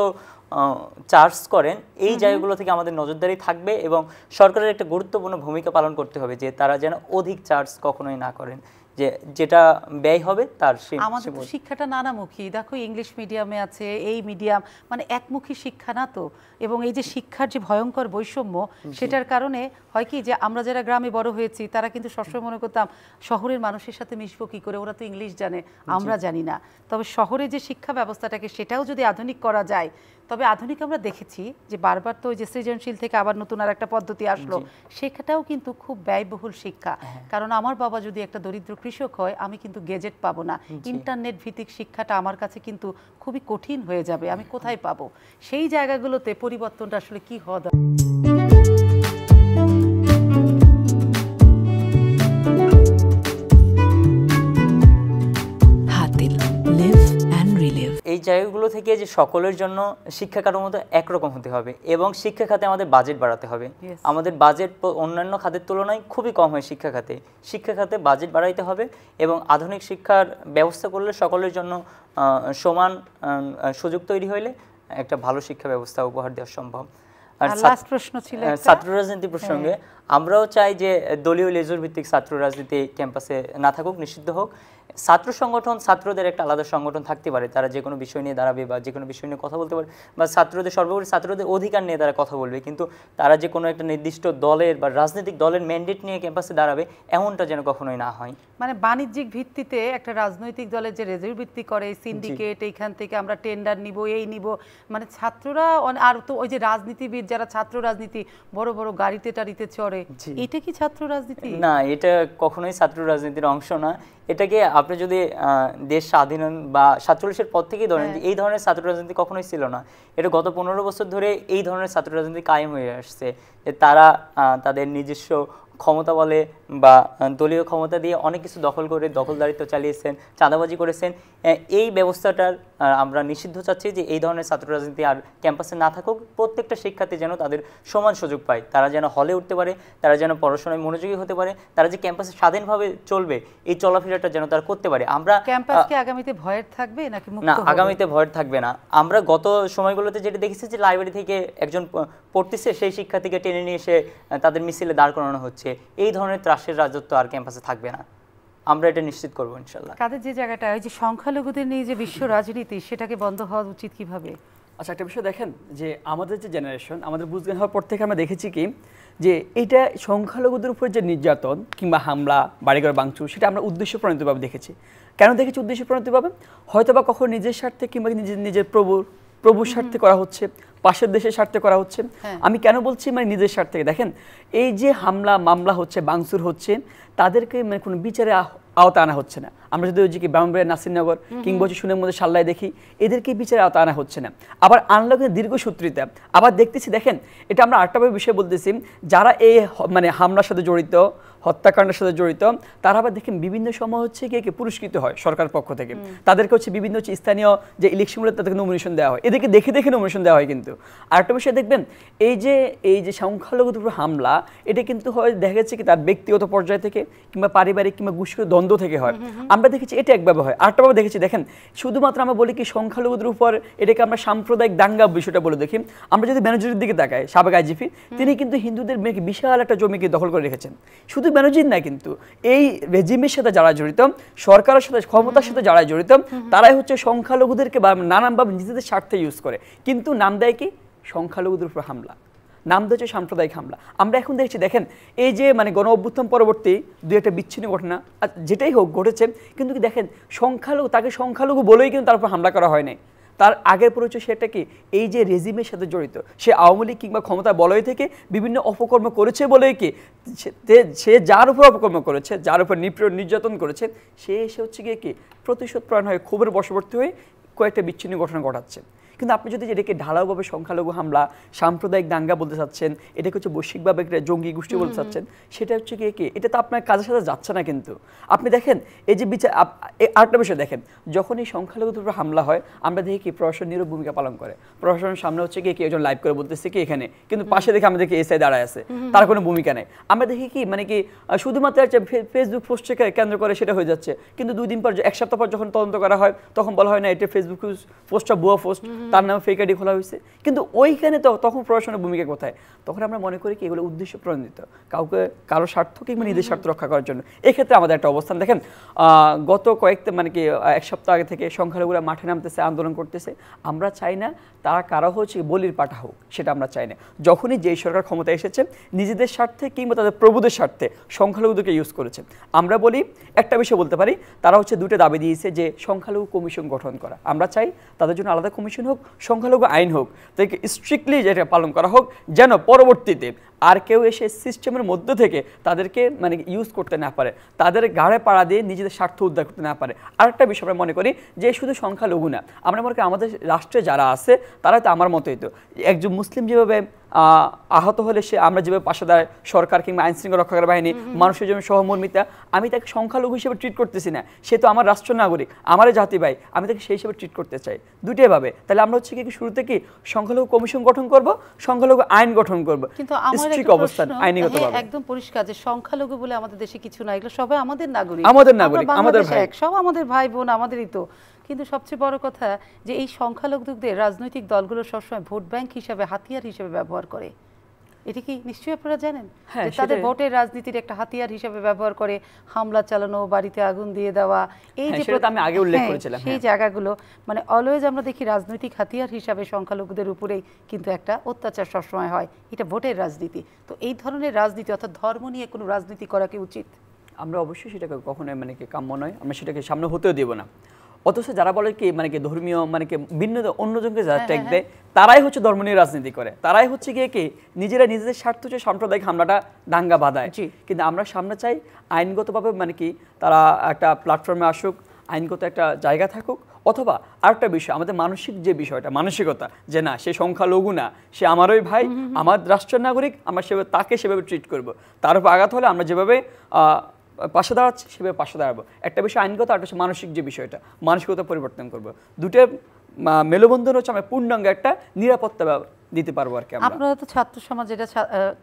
চার্জ করেন, এই জায়গাগুলো থেকে আমাদের নজরদারি থাকবে এবং সরকারের একটা গুরুত্বপূর্ণ ভূমিকা পালন করতে হবে, যে তারা যেন অধিক চার্জ কখনোই না করেন। যে যেটা ব্যয় হবে তার আমাদের তো শিক্ষাটা নানামুখী, দেখো ইংলিশ মিডিয়ামে আছে, এই মিডিয়াম, মানে একমুখী শিক্ষা না তো। এবং এই যে শিক্ষার যে ভয়ঙ্কর বৈষম্য, সেটার কারণে হয় কি যে আমরা যারা গ্রামে বড় হয়েছি তারা কিন্তু সবসময় মনে করতাম শহরের মানুষের সাথে মিশবো কি করে, ওরা তো ইংলিশ জানে, আমরা জানি না। তবে শহরে যে শিক্ষা ব্যবস্থাটাকে সেটাও যদি আধুনিক করা যায়, তবে আধুনিক আমরা দেখেছি যে বারবার তো ওই যে সৃজনশীল থেকে আবার নতুন আর একটা পদ্ধতি আসলো, সেটাও কিন্তু খুব ব্যয়বহুল শিক্ষা। কারণ আমার বাবা যদি একটা দরিদ্র কৃষক হয়, আমি কিন্তু গেজেট পাবো না, ইন্টারনেট ভিত্তিক শিক্ষাটা আমার কাছে কিন্তু খুবই কঠিন হয়ে যাবে, আমি কোথায় পাবো? সেই জায়গাগুলোতে পরিবর্তনটা আসলে কি হওয়া দরকার? Hatil. Live and relive. এই জায়গাগুলো থেকে যে সকলের জন্য শিক্ষা কাঠামোটা একরকম হতে হবে এবং শিক্ষা খাতে আমাদের বাজেট বাড়াতে হবে। আমাদের বাজেট অন্যান্য খাতের তুলনায় খুবই কম হয় শিক্ষা খাতে। শিক্ষা খাতে বাজেট বাড়াইতে হবে এবং আধুনিক শিক্ষার ব্যবস্থা করলে সকলের জন্য সমান সুযোগ তৈরি হইলে একটা ভালো শিক্ষা ব্যবস্থা উপহার দেওয়া সম্ভব। আর লাস্ট প্রশ্ন ছিল ছাত্র রাজনীতি প্রসঙ্গে, আমরাও চাই যে দলীয় লেজুর ভিত্তিক ছাত্র রাজনীতি ক্যাম্পাসে না থাকুক, নিষিদ্ধ হোক। ছাত্র সংগঠন, ছাত্রদের একটা আলাদা সংগঠন থাকতে পারে, তারা যে কোনো বিষয় নিয়ে দাঁড়াবে বা যে কোনো বিষয় নিয়ে কথা বলতে পারে, বা ছাত্রদের সর্বোপরি ছাত্রদের অধিকার নিয়ে তারা কথা বলবে, কিন্তু তারা যে কোনো একটা নির্দিষ্ট দলের বা রাজনৈতিক দলের ম্যান্ডেট নিয়ে ক্যাম্পাসে দাঁড়াবে এমনটা যেন কখনোই না হয়। মানে বাণিজ্যিক ভিত্তিতে একটা রাজনৈতিক দলের যে রেজাল্ট ভিত্তি করে, সিন্ডিকেট, এইখান থেকে আমরা টেন্ডার নিব, এই নিব, মানে ছাত্ররা আর তো ওই যে রাজনীতিবিদ যারা ছাত্র রাজনীতি বড় বড় গাড়িতে টাড়িতে চড়ে, এটা কি ছাত্র রাজনীতি? না, এটা কখনোই ছাত্র রাজনীতির অংশ না। এটাকে আপনি যদি দেশ স্বাধীন বা 47-এর পর থেকেই ধরেন, এই ধরনের ছাত্র রাজনীতি কখনোই ছিল না। এটা গত 15 বছর ধরে এই ধরনের ছাত্র রাজনীতি কায়েম হয়ে আসছে, যে তারা তাদের নিজস্ব ক্ষমতা বলে বা দলীয় ক্ষমতা দিয়ে অনেক কিছু দখল করে দখলদারিত্ব চালিয়েছেন, চাঁদাবাজি করেছেন। এই ব্যবস্থাটার আমরা নিষিদ্ধ চাচ্ছি যে এই ধরনের ছাত্র রাজনীতি আর ক্যাম্পাসে না থাকুক। প্রত্যেকটা শিক্ষার্থী যেন তাদের সমান সুযোগ পায়, তারা যেন হলে উঠতে পারে, তারা যেন পড়াশোনায় মনোযোগী হতে পারে, তারা যে ক্যাম্পাসে স্বাধীনভাবে চলবে এই চলাফেরাটা যেন তারা করতে পারে। আমরা ক্যাম্পাস কি আগামীতে ভয়ের থাকবে নাকি মুক্ত না, হবে? আগামীতে ভয়ের থাকবে না। আমরা গত সময়গুলোতে যেটা দেখেছি যে লাইব্রেরি থেকে একজন পড়তেছে, সেই শিক্ষার্থীকে টেনে নিয়ে এসে তাদের মিছিলে দাঁড় করানো হচ্ছে। এই ধরনের ত্রাসের রাজত্ব আর ক্যাম্পাসে থাকবে না, আমরা এটা নিশ্চিত করবো ইনশাল্লাহ। কাদের যে জায়গাটা ওই যে সংখ্যালঘুদের নিয়ে যে বিশ্ব রাজনীতি, সেটাকে বন্ধ হওয়া উচিত কিভাবে? আচ্ছা, একটা বিষয় দেখেন যে আমাদের যে জেনারেশন, আমাদের বুঝতে হওয়ার পর থেকে আমরা দেখেছি কি যে এইটা সংখ্যালঘুদের উপর যে নির্যাতন কিংবা হামলা, বাড়িঘর ভাঙচুর, সেটা আমরা উদ্দেশ্যপ্রণোদিতভাবে দেখেছি। কেন দেখেছি উদ্দেশ্যপ্রণোদিতভাবে? হয়তো বা কখনো নিজের স্বার্থে কিংবা নিজের প্রভুর স্বার্থে করা হচ্ছে, পাশের দেশের স্বার্থে করা হচ্ছে। আমি কেন বলছি মানে নিজের স্বার্থে? দেখেন এই যে হামলা মামলা হচ্ছে, ভাঙচুর হচ্ছে, তাদেরকে মানে কোনো বিচারে আওতা আনা হচ্ছে না। আমরা যদি ওই যে ব্রাহ্মণবাড়িয়া নাসিরনগর কিংবা সুনের মধ্যে সাল্লায় দেখি, এদেরকে বিচারে আওতা আনা হচ্ছে না। আবার আনলো কিন্তু দীর্ঘসূত্রিতা। আবার দেখতেছি, দেখেন এটা আমরা আরেকটা বিষয় বলতেছি, যারা এই মানে হামলার সাথে জড়িত, হত্যাকাণ্ডের সাথে জড়িত, তারা আবার দেখেন বিভিন্ন সময় হচ্ছে কে পুরস্কৃত হয় সরকার পক্ষ থেকে। তাদেরকে হচ্ছে বিভিন্ন স্থানীয় যে ইলেকশনগুলো তাদেরকে নমিনেশন দেওয়া হয়, এদেরকে দেখে দেখে নমিনেশন দেওয়া হয়। কিন্তু আরেকটা বিষয় দেখবেন, এই যে সংখ্যালঘুদের উপর হামলা, এটা কিন্তু হয় দেখা যাচ্ছে কি তার ব্যক্তিগত পর্যায় থেকে কিংবা পারিবারিক কিংবা গোষ্ঠীগত দ্বন্দ্ব থেকে হয়। আমরা দেখেছি এটা একভাবে হয়। আরেকটাভাবে দেখেছি, দেখেন শুধুমাত্র আমরা বলি কি সংখ্যালঘুদের উপর, এটাকে আমরা সাম্প্রদায়িক দাঙ্গা বিষয়টা বলে দেখি। আমরা যদি ব্যানার্জির দিকে তাকাই, সাবেক আইজিপি, তিনি কিন্তু হিন্দুদের মেয়েকে বিশাল একটা জমিকে দখল করে রেখেছেন। শুধু ব্যানার্জির না, কিন্তু এই রেজিমের সাথে যারা জড়িত, সরকারের সাথে ক্ষমতার সাথে যারা জড়িত, তারাই হচ্ছে সংখ্যালঘুদেরকে নানানভাবে নিজেদের স্বার্থে ইউজ করে, কিন্তু নাম দেয় কি সংখ্যালঘুদের উপর হামলা, নাম দিয়েছে সাম্প্রদায়িক হামলা। আমরা এখন দেখছি, দেখেন এই যে মানে গণ অভ্যুত্থান পরবর্তী দু একটা বিচ্ছিন্ন ঘটনা যেটাই হোক ঘটেছে, কিন্তু কি দেখেন সংখ্যালঘু, তাকে সংখ্যালঘু বলেই কিন্তু তার উপর হামলা করা হয় নাই। তার আগের পরিচয় সেটা কি, এই যে রেজিমের সাথে জড়িত, সে আওয়ামী লীগ কিংবা ক্ষমতা বলয় থেকে বিভিন্ন অপকর্ম করেছে বলেই কি সে যার উপর অপকর্ম করেছে, যার উপর নির্যাতন করেছে, সে এসে হচ্ছে গিয়ে কি প্রতিশোধ পরায়ণ হয়ে ক্ষোভের বশবর্তী হয়ে কয়েকটা বিচ্ছিন্ন ঘটনা ঘটাচ্ছে। কিন্তু আপনি যদি এটাকে ঢালাওভাবে সংখ্যালঘু হামলা, সাম্প্রদায়িক দাঙ্গা বলতে চাচ্ছেন, এটাকে হচ্ছে বৈশ্বিকভাবে একটা জঙ্গি গোষ্ঠী বলতে চাচ্ছেন, সেটা হচ্ছে কি এটা তো আপনার কাজের সাথে যাচ্ছে না। কিন্তু আপনি দেখেন এই যে বিচার, আরেকটা বিষয় দেখেন, যখন এই সংখ্যালঘুদের উপর হামলা হয়, আমরা দেখি কি প্রশাসন নীরব ভূমিকা পালন করে। প্রশাসনের সামনে হচ্ছে কি একজন লাইভ করে বলতেছে কি এখানে, কিন্তু পাশে দেখে আমাদেরকে এসআই দাঁড়ায় আছে, তার কোনো ভূমিকা নেই। আমরা দেখি কি মানে কি শুধুমাত্র ফেসবুক পোস্টকে কেন্দ্র করে সেটা হয়ে যাচ্ছে, কিন্তু 2 দিন পর, 1 সপ্তাহ পর যখন তদন্ত করা হয়, তখন বলা হয় না এটা ফেসবুক পোস্টটা ভুয়া পোস্ট, তার নামে ফেক আইডি খোলা হয়েছে, কিন্তু ওইখানে তো তখন প্রশাসনের ভূমিকা কোথায়? তখন আমরা মনে করি কি এগুলো উদ্দেশ্য প্রণোদিত, কাউকে কারো স্বার্থ কিংবা নিজের স্বার্থ রক্ষা করার জন্য। এক্ষেত্রে আমাদের একটা অবস্থান দেখেন, গত মানে কি এক সপ্তাহ আগে থেকে সংখ্যালঘুরা মাঠে নামতেছে, আন্দোলন করতেছে। আমরা চাই না তারা কারো হচ্ছে বলির পাঠা হোক, সেটা আমরা চাই না। যখনই যেই সরকার ক্ষমতা এসেছে নিজেদের স্বার্থে কিংবা তাদের প্রভুদের স্বার্থে সংখ্যালঘুদেরকে ইউজ করেছে। আমরা বলি একটা বিষয় বলতে পারি, তারা হচ্ছে দুটো দাবি দিয়েছে যে সংখ্যালঘু কমিশন গঠন করা। আমরা চাই তাদের জন্য আলাদা কমিশন হোক, সংখ্যালঘু আইন হোক, তাদেরকে স্ট্রিক্টলি যেটা পালন করা হোক, যেন পরবর্তীতে আর কেউ এসে সিস্টেমের মধ্য থেকে তাদেরকে মানে ইউজ করতে না পারে, তাদের গাড়ে পাড়া দিয়ে নিজেদের স্বার্থ উদ্ধার করতে না পারে। আরেকটা বিষয় আমরা মনে করি যে শুধু সংখ্যালঘু না, আমরা মনে করি আমাদের রাষ্ট্রে যারা আছে তারা তো আমার মতোই তো, একজন মুসলিম যেভাবে আহত হলে সে আমরা যেভাবে পাশে দাঁড়ায় সরকার কিংবা আইন শৃঙ্খলা রক্ষাকারী বাহিনী, মানুষের জন্য সহমর্মিতা, আমি তাকে সংখ্যালঘু হিসেবে ট্রিট করতেছি না, সে তো আমার রাষ্ট্র নাগরিক, আমার জাতি ভাই, আমি তাকে সেই হিসেবে ট্রিট করতে চাই। দুটোই ভাবে তাহলে আমরা হচ্ছে কি শুরুতে কি সংখ্যালঘু কমিশন গঠন করব, সংখ্যালঘু আইন গঠন করব, কিন্তু আমার স্ট্রিক্ট অবস্থান আইনিগতভাবে। একদম পরিষ্কার যে সংখ্যালঘু বলে আমাদের দেশে কিছু না, এগুলো সবাই আমাদের নাগরিক, আমাদের ভাই, সব আমাদের ভাই বোন, আমাদেরই তো। কিন্তু সবচেয়ে বড় কথা যে এই সংখ্যালঘুদের রাজনৈতিক দলগুলো সবসময় ভোট ব্যাংক হিসাবে, হাতিয়ার হিসেবে ব্যবহার করে। এটা কি নিশ্চয়ই আপনারা জানেন যে তাদের ভোটের রাজনীতির একটা হাতিয়ার হিসেবে ব্যবহার করে, হামলা চালানো, বাড়িতে আগুন দিয়ে দেওয়া, এই যে আমি আগে উল্লেখ করেছিলাম সেই জায়গাগুলো মানে অলওয়েজ আমরা দেখি রাজনৈতিক হাতিয়ার হিসাবে সংখ্যালঘুদের উপরেই কিন্তু একটা অত্যাচার সবসময় হয়। এটা ভোটের রাজনীতি। তো এই ধরনের রাজনীতি অর্থাৎ ধর্ম নিয়ে কোনো রাজনীতি করা কি উচিত? আমরা অবশ্যই সেটাকে কখনোই মানে কি কাম্য নয়, আমরা সেটাকে সামনে হতেও দেব না। অথচ যারা বলে কি মানে কি ধর্মীয় মানে কি ভিন্ন অন্যজনকে যারা ট্যাগ দেয়, তারাই হচ্ছে ধর্ম নিয়ে রাজনীতি করে, তারাই হচ্ছে গিয়ে কি নিজেরা নিজেদের স্বার্থ হচ্ছে সাম্প্রদায়িক হামলাটা দাঙ্গা বাঁধায়। কিন্তু আমরা সামনে চাই আইনগতভাবে মানে কি তারা একটা প্ল্যাটফর্মে আসুক, আইনগত একটা জায়গা থাকুক। অথবা আরেকটা বিষয় আমাদের মানসিক যে বিষয়টা, মানসিকতা যে না সে সংখ্যালঘু না, সে আমারই ভাই, আমার রাষ্ট্রের নাগরিক, আমরা সেভাবে তাকে সেভাবে ট্রিট করব। তার উপর আঘাত হলে আমরা যেভাবে পাশে দাঁড়াচ্ছি সেভাবে পাশে দাঁড়াবো। একটা বিষয় আইনগত, একটা বিষয় মানসিক যে বিষয়টা, মানসিকতা পরিবর্তন করবো। দুটো মেলবন্ধন হচ্ছে আমরা পূর্ণাঙ্গ একটা নিরাপত্তা দিতে পারবো আর কি। আপনারা তো ছাত্র সমাজ, এটা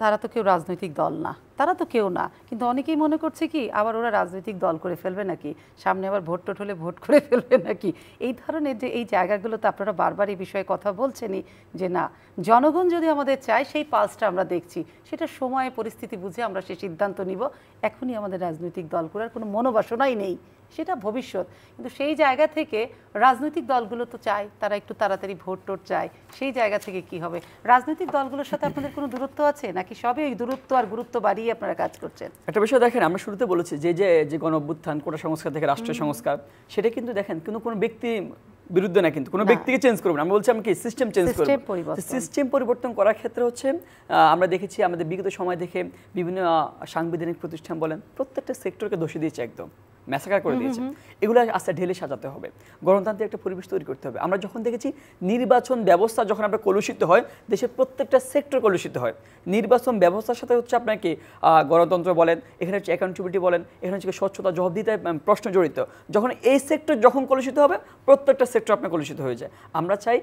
তারা তো কেউ রাজনৈতিক দল না, তারা তো কেউ না, কিন্তু অনেকেই মনে করছে কি আবার ওরা রাজনৈতিক দল করে ফেলবে নাকি, সামনে আবার ভোট টোট হলে ভোট করে ফেলবে নাকি, এই ধরনের যে এই জায়গাগুলোতে আপনারা বারবার এই বিষয়ে কথা বলছেনই যে না জনগণ যদি আমাদের চায় সেই পালসটা আমরা দেখছি, সেটা সময়ে পরিস্থিতি বুঝে আমরা সেই সিদ্ধান্ত নিব। এখনই আমাদের রাজনৈতিক দল করার কোনো মনোবাসনাই নেই, সেটা ভবিষ্যৎ। কিন্তু সেই জায়গা থেকে রাজনৈতিক দলগুলো তো চায় তারা একটু তাড়াতাড়ি ভোট টোট চায়, সেই জায়গা থেকে কি হবে? রাজনৈতিক দলগুলোর সাথে আপনাদের কোনো দূরত্ব আছে নাকি সবই ওই দূরত্ব আর গুরুত্ব বাড়িয়ে আপনারা কাজ করছেন? একটা বিষয় দেখেন, আমরা শুরুতে বলেছি যে যে গণ অভ্যুত্থান, কোটা সংস্কার থেকে রাষ্ট্রীয় সংস্কার, সেটা কিন্তু দেখেন কিন্তু কোনো ব্যক্তি বিরুদ্ধে না, কিন্তু কোনো ব্যক্তিকে চেঞ্জ করবো না, আমরা বলছি আমরা কি সিস্টেম চেঞ্জ করবো। সিস্টেম পরিবর্তন করার ক্ষেত্রে হচ্ছে আমরা দেখেছি আমাদের বিগত সময় দেখে বিভিন্ন সাংবিধানিক প্রতিষ্ঠান বলেন প্রত্যেকটা সেক্টরকে দোষী দিয়েছে, একদম ম্যাসাকার করে দিয়েছে। এগুলো আস্তে ঢেলে সাজাতে হবে, গণতান্ত্রিক একটা পরিবেশ তৈরি করতে হবে। আমরা যখন দেখেছি নির্বাচন ব্যবস্থা যখন আমরা কলুষিত হয়, দেশের প্রত্যেকটা সেক্টর কলুষিত হয়। নির্বাচন ব্যবস্থার সাথে হচ্ছে আপনার কি গণতন্ত্র বলেন, এখানে হচ্ছে অ্যাকাউন্টেবিলিটি বলেন, এখানে হচ্ছে স্বচ্ছতা, জবাবদিহিতার প্রশ্ন জড়িত। যখন এই সেক্টর যখন কলুষিত হবে, প্রত্যেকটা সেক্টর আপনার কলুষিত হয়ে যায়। আমরা চাই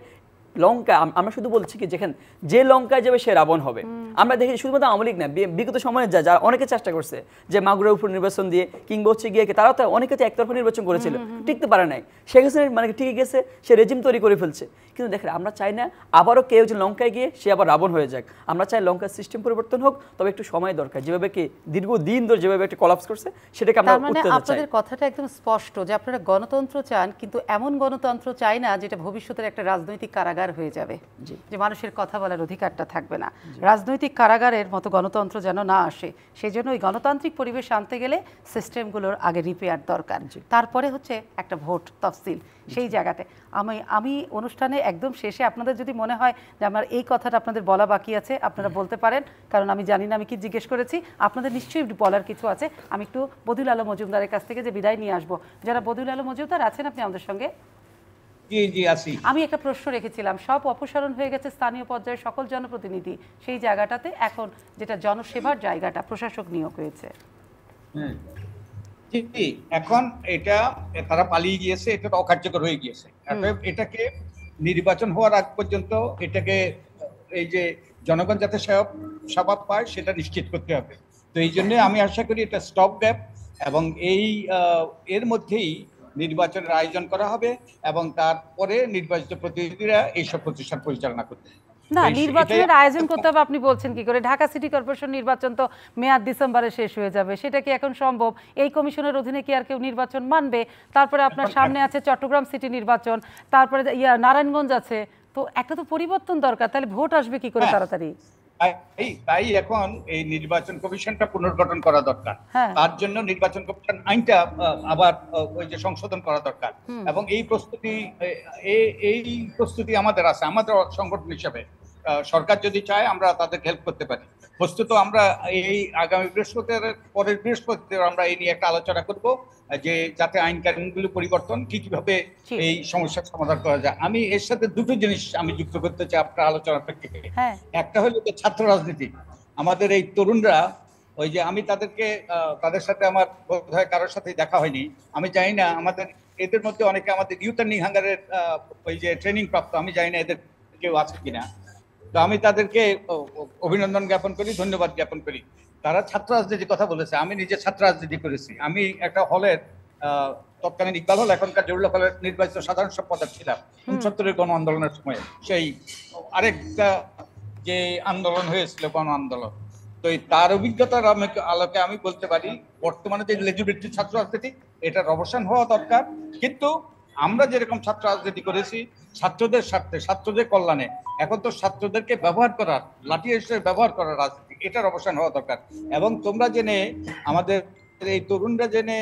লঙ্কা, আমরা শুধু বলছি কি যেখানে যে লঙ্কায় যাবে সে রাবণ হবে। আমরা দেখি শুধুমাত্র আওয়ামী লীগ না, বিগত সময়ে যারা অনেকে চেষ্টা করছে যে মাগুরার উপর নির্বাচন দিয়ে কিংবা হচ্ছে গিয়ে তারা তো অনেকে তো একতরফা নির্বাচন করেছিল, টিকতে পারে নাই। শেখ হাসিনা মানে টিকে গেছে, সে রেজিম তৈরি করে ফেলছে। কিন্তু দেখেন আমরা চাই না আবারও কেউ যে লঙ্কায় গিয়ে সে আবার রাবণ হয়ে যাক। আমরা চাই লঙ্কার সিস্টেম পরিবর্তন হোক, তবে একটু সময় দরকার। যেভাবে কি দীর্ঘদিন ধরে যেভাবে একটা কলাপস করছে সেটাকে আমরা উঠতে চাই। আপনাদের কথাটা একদম স্পষ্ট যে আপনারা গণতন্ত্র চান, কিন্তু এমন গণতন্ত্র চাই না যেটা ভবিষ্যতের একটা রাজনৈতিক কারাগার হয়ে যাবে, যে মানুষের কথা বলার অধিকারটা থাকবে না। রাজনৈতিক কারাগারের মতো গণতন্ত্র যেন না আসে, সেই জন্য ওই গণতান্ত্রিক পরিবেশ আনতে গেলে সিস্টেমগুলোর আগে রিপেয়ার দরকার, তারপরে হচ্ছে একটা ভোট তফসিল। সেই জায়গাতে আমি অনুষ্ঠানে একদম শেষে আপনাদের যদি মনে হয় যে আমার এই কথাটা আপনাদের বলা বাকি আছে, আপনারা বলতে পারেন, কারণ আমি জানি না আমি কি জিজ্ঞেস করেছি। আপনাদের নিশ্চয়ই বলার কিছু আছে। আমি একটু বদিউল আলম মজুমদারের কাছ থেকে যে বিদায় নিয়ে আসবো। যারা বদিউল আলম মজুমদার আছেন আপনি আমাদের সঙ্গে? আমি একটা প্রশ্ন রেখেছিলাম, সব অপসারণ হয়ে গেছে স্থানীয় পর্যায়ে সকল জনপ্রতিনিধি, সেই জায়গাটাতে এখন যেটা জনসেবার জায়গাটা প্রশাসক নিয়োগ হয়েছে। এখন এটা তারা পালিয়ে গিয়েছে, এটা অকার্যকর হয়ে গিয়েছে। এটাকে নির্বাচন হওয়ার আগ পর্যন্ত এটাকে এই যে জনগণ যাতে সেবা পায় সেটা নিশ্চিত করতে হবে। তো এই জন্য আমি আশা করি এটা স্টপ গ্যাপ, এবং এর মধ্যেই নির্বাচনের আয়োজন করা হবে এবং তারপরে নির্বাচিত প্রতিনিধিরা এইসব প্রতিষ্ঠান পরিচালনা করবে। না, নির্বাচনের আয়োজন করতে হবে আপনি বলছেন কি করে? ঢাকা সিটি কর্পোরেশন নির্বাচন তো মেয়াদ ডিসেম্বরে শেষ হয়ে যাবে, সেটা কি এখন সম্ভব? এই কমিশনের অধীনে কি আর কেউ নির্বাচন মানবে? তারপরে আপনার সামনে আছে চট্টগ্রাম সিটি নির্বাচন, তারপরে নারায়ণগঞ্জ আছে, তো একটা তো পরিবর্তন দরকার, তাহলে ভোট আসবে কি করে তাড়াতাড়ি? তাই এখন এই নির্বাচন কমিশনটা পুনর্গঠন করা দরকার। তার জন্য নির্বাচন কমিশন আইনটা আবার ওই যে সংশোধন করা দরকার এবং এই প্রস্তুতি আমাদের আছে। আমাদের সংগঠন হিসেবে সরকার যদি চায় আমরা তাদেরকে হেল্প করতে পারি। বস্তুত আমরা এই আগামী পরের বৃহস্পতিবার আমরা এই নিয়ে একটা আলোচনা করব যে যাতে আইন কানুনগুলো পরিবর্তন কিভাবে এই সমস্যার সমাধান করা যায়। আমি এর সাথে দুটো জিনিস আমি যুক্ত করতে চাই আপনার আলোচনার প্রেক্ষিতে। একটা হলো যে ছাত্র রাজনীতি। আমাদের এই তরুণরা, ওই যে আমি তাদের সাথে আমার বোধহয় কারোর সাথে দেখা হয়নি, আমি জানি না আমাদের এদের মধ্যে অনেকে আমাদের ইউথ আর্নিং হাঙ্গারের ওই যে ট্রেনিং প্রাপ্ত, আমি জানি না এদের কেউ আছে কিনা। তো আমি তাদেরকে অভিনন্দন জ্ঞাপন করি, ধন্যবাদ জ্ঞাপন করি। তারা ছাত্র রাজনীতির কথা বলেছে। আমি নিজে ছাত্র রাজনীতি করেছি। আমি একটা হলের তৎকালীন ইকবাল হল, এখনকার জরুল হলের নির্বাচিত সাধারণ সম্পাদক ছিলাম 69-এর গণ আন্দোলনের সময়। সেই আরেকটা যে আন্দোলন হয়েছিল গণ আন্দোলন, তো তার অভিজ্ঞতার আলোকে আমি বলতে পারি বর্তমানে যে লেজিটিমেট ছাত্র রাজনীতি এটার অবসান হওয়া দরকার। কিন্তু আমরা যেরকম ছাত্র রাজনীতি করেছি ছাত্রদের স্বার্থে, ছাত্রদের কল্যাণে, এখন তো ছাত্রদেরকে ব্যবহার করার, লাঠি হিসেবে ব্যবহার করার রাজনীতি, এটার অবসান হওয়া দরকার। এবং তোমরা জেনে, আমাদের এই তরুণরা জেনে,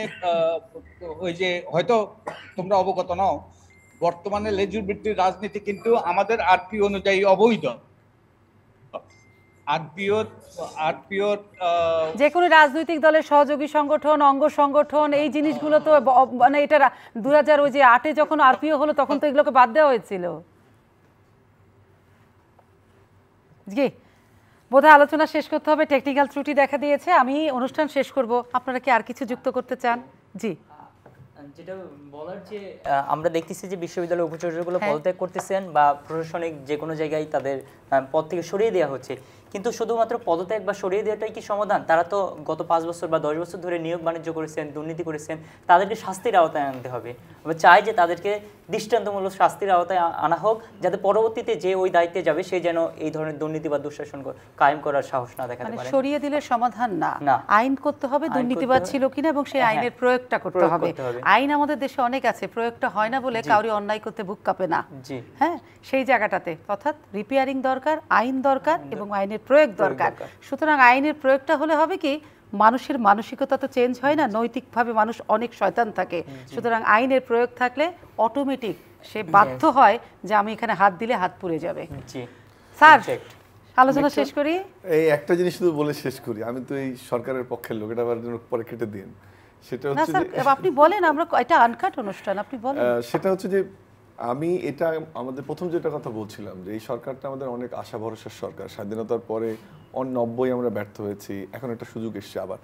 ওই যে হয়তো তোমরা অবগত নও, বর্তমানে লেজুর বৃত্তির রাজনীতি কিন্তু আমাদের আরপি অনুযায়ী অবৈধ। যে কোনো রাজনৈতিক দলের সহযোগী সংগঠন, অঙ্গ সংগঠন, এই জিনিসগুলো তো মানে এটা 2008-এ যখন আরপিও হলো তখন তো এগুলোকে বাদ দেওয়া হয়েছিল। জি, বোধহয় আলোচনা শেষ করতে হবে, টেকনিক্যাল ত্রুটি দেখা দিয়েছে। আমি অনুষ্ঠান শেষ করব, আপনারা কি আর কিছু যুক্ত করতে চান? জি, যেটা বলার যে আমরা দেখতেছি যে বিশ্ববিদ্যালয়ের উপাচার্যগুলো পদত্যাগ করতেছেন বা প্রশাসনিক যে কোনো জায়গায় তাদের পদ থেকে সরিয়ে দেওয়া হচ্ছে, কিন্তু শুধুমাত্র পদত্যাগ বা সরিয়ে দেওয়াটাই কি সমাধান? তারা তো গত 5 বছর বা 10 বছর ধরে নিয়োগ বাণিজ্য করেছেন, দুর্নীতি করেছেন, তাদেরকে শাস্তির আওতায় আনতে হবে। আমরা চাই যে তাদেরকে দৃষ্টান্তমূলক শাস্তির আওতায় আনা হোক, যাতে পরবর্তীতে যে ওই দায়িত্বে যাবে সে যেন এই ধরনের দুর্নীতি বা দুঃশাসন কায়েম করার সাহস না দেখাতে পারে। সরিয়ে দিলে সমাধান না, আইন করতে হবে দুর্নীতিবাদ ছিল কিনা এবং সেই আইনের প্রয়োগটা করতে হবে। আইন আমাদের দেশে অনেক আছে, প্রয়োগটা হয় না বলে কাউরি অন্যায় করতে বুক কাঁপে না। হ্যাঁ, সেই জায়গাটাতে অর্থাৎ রিপেয়ারিং দরকার, আইন দরকার এবং আইনের প্রয়োগ দরকার। সুতরাং আইনের প্রয়োগটা হলে হবে কি, মানুষের মানসিকতা তো চেঞ্জ হয় না, নৈতিকভাবে মানুষ অনেক শয়তান থাকে। সুতরাং আইনের প্রয়োগ থাকলে অটোমেটিক সে বাধ্য হয় যে আমি এখানে হাত দিলে হাত পুড়ে যাবে। স্যার, আলোচনা শেষ করি। এই একটা জিনিস শুধু বলে শেষ করি, আমি তো এই সরকারের পক্ষের লোক, এটা আবার পরে কেটে দিন। সেটা হচ্ছে যে আপনি বলেন, আমরা এটা আনকাট অনুষ্ঠান, আপনি বলেন। সেটা হচ্ছে যে আমি এটা আমাদের প্রথম যেটা কথা বলছিলাম যে এই সরকারটা আমাদের অনেক আশা ভরসার সরকার। স্বাধীনতার পরে 90 আমরা ব্যর্থ হয়েছি, এখন একটা সুযোগ এসছে আবার।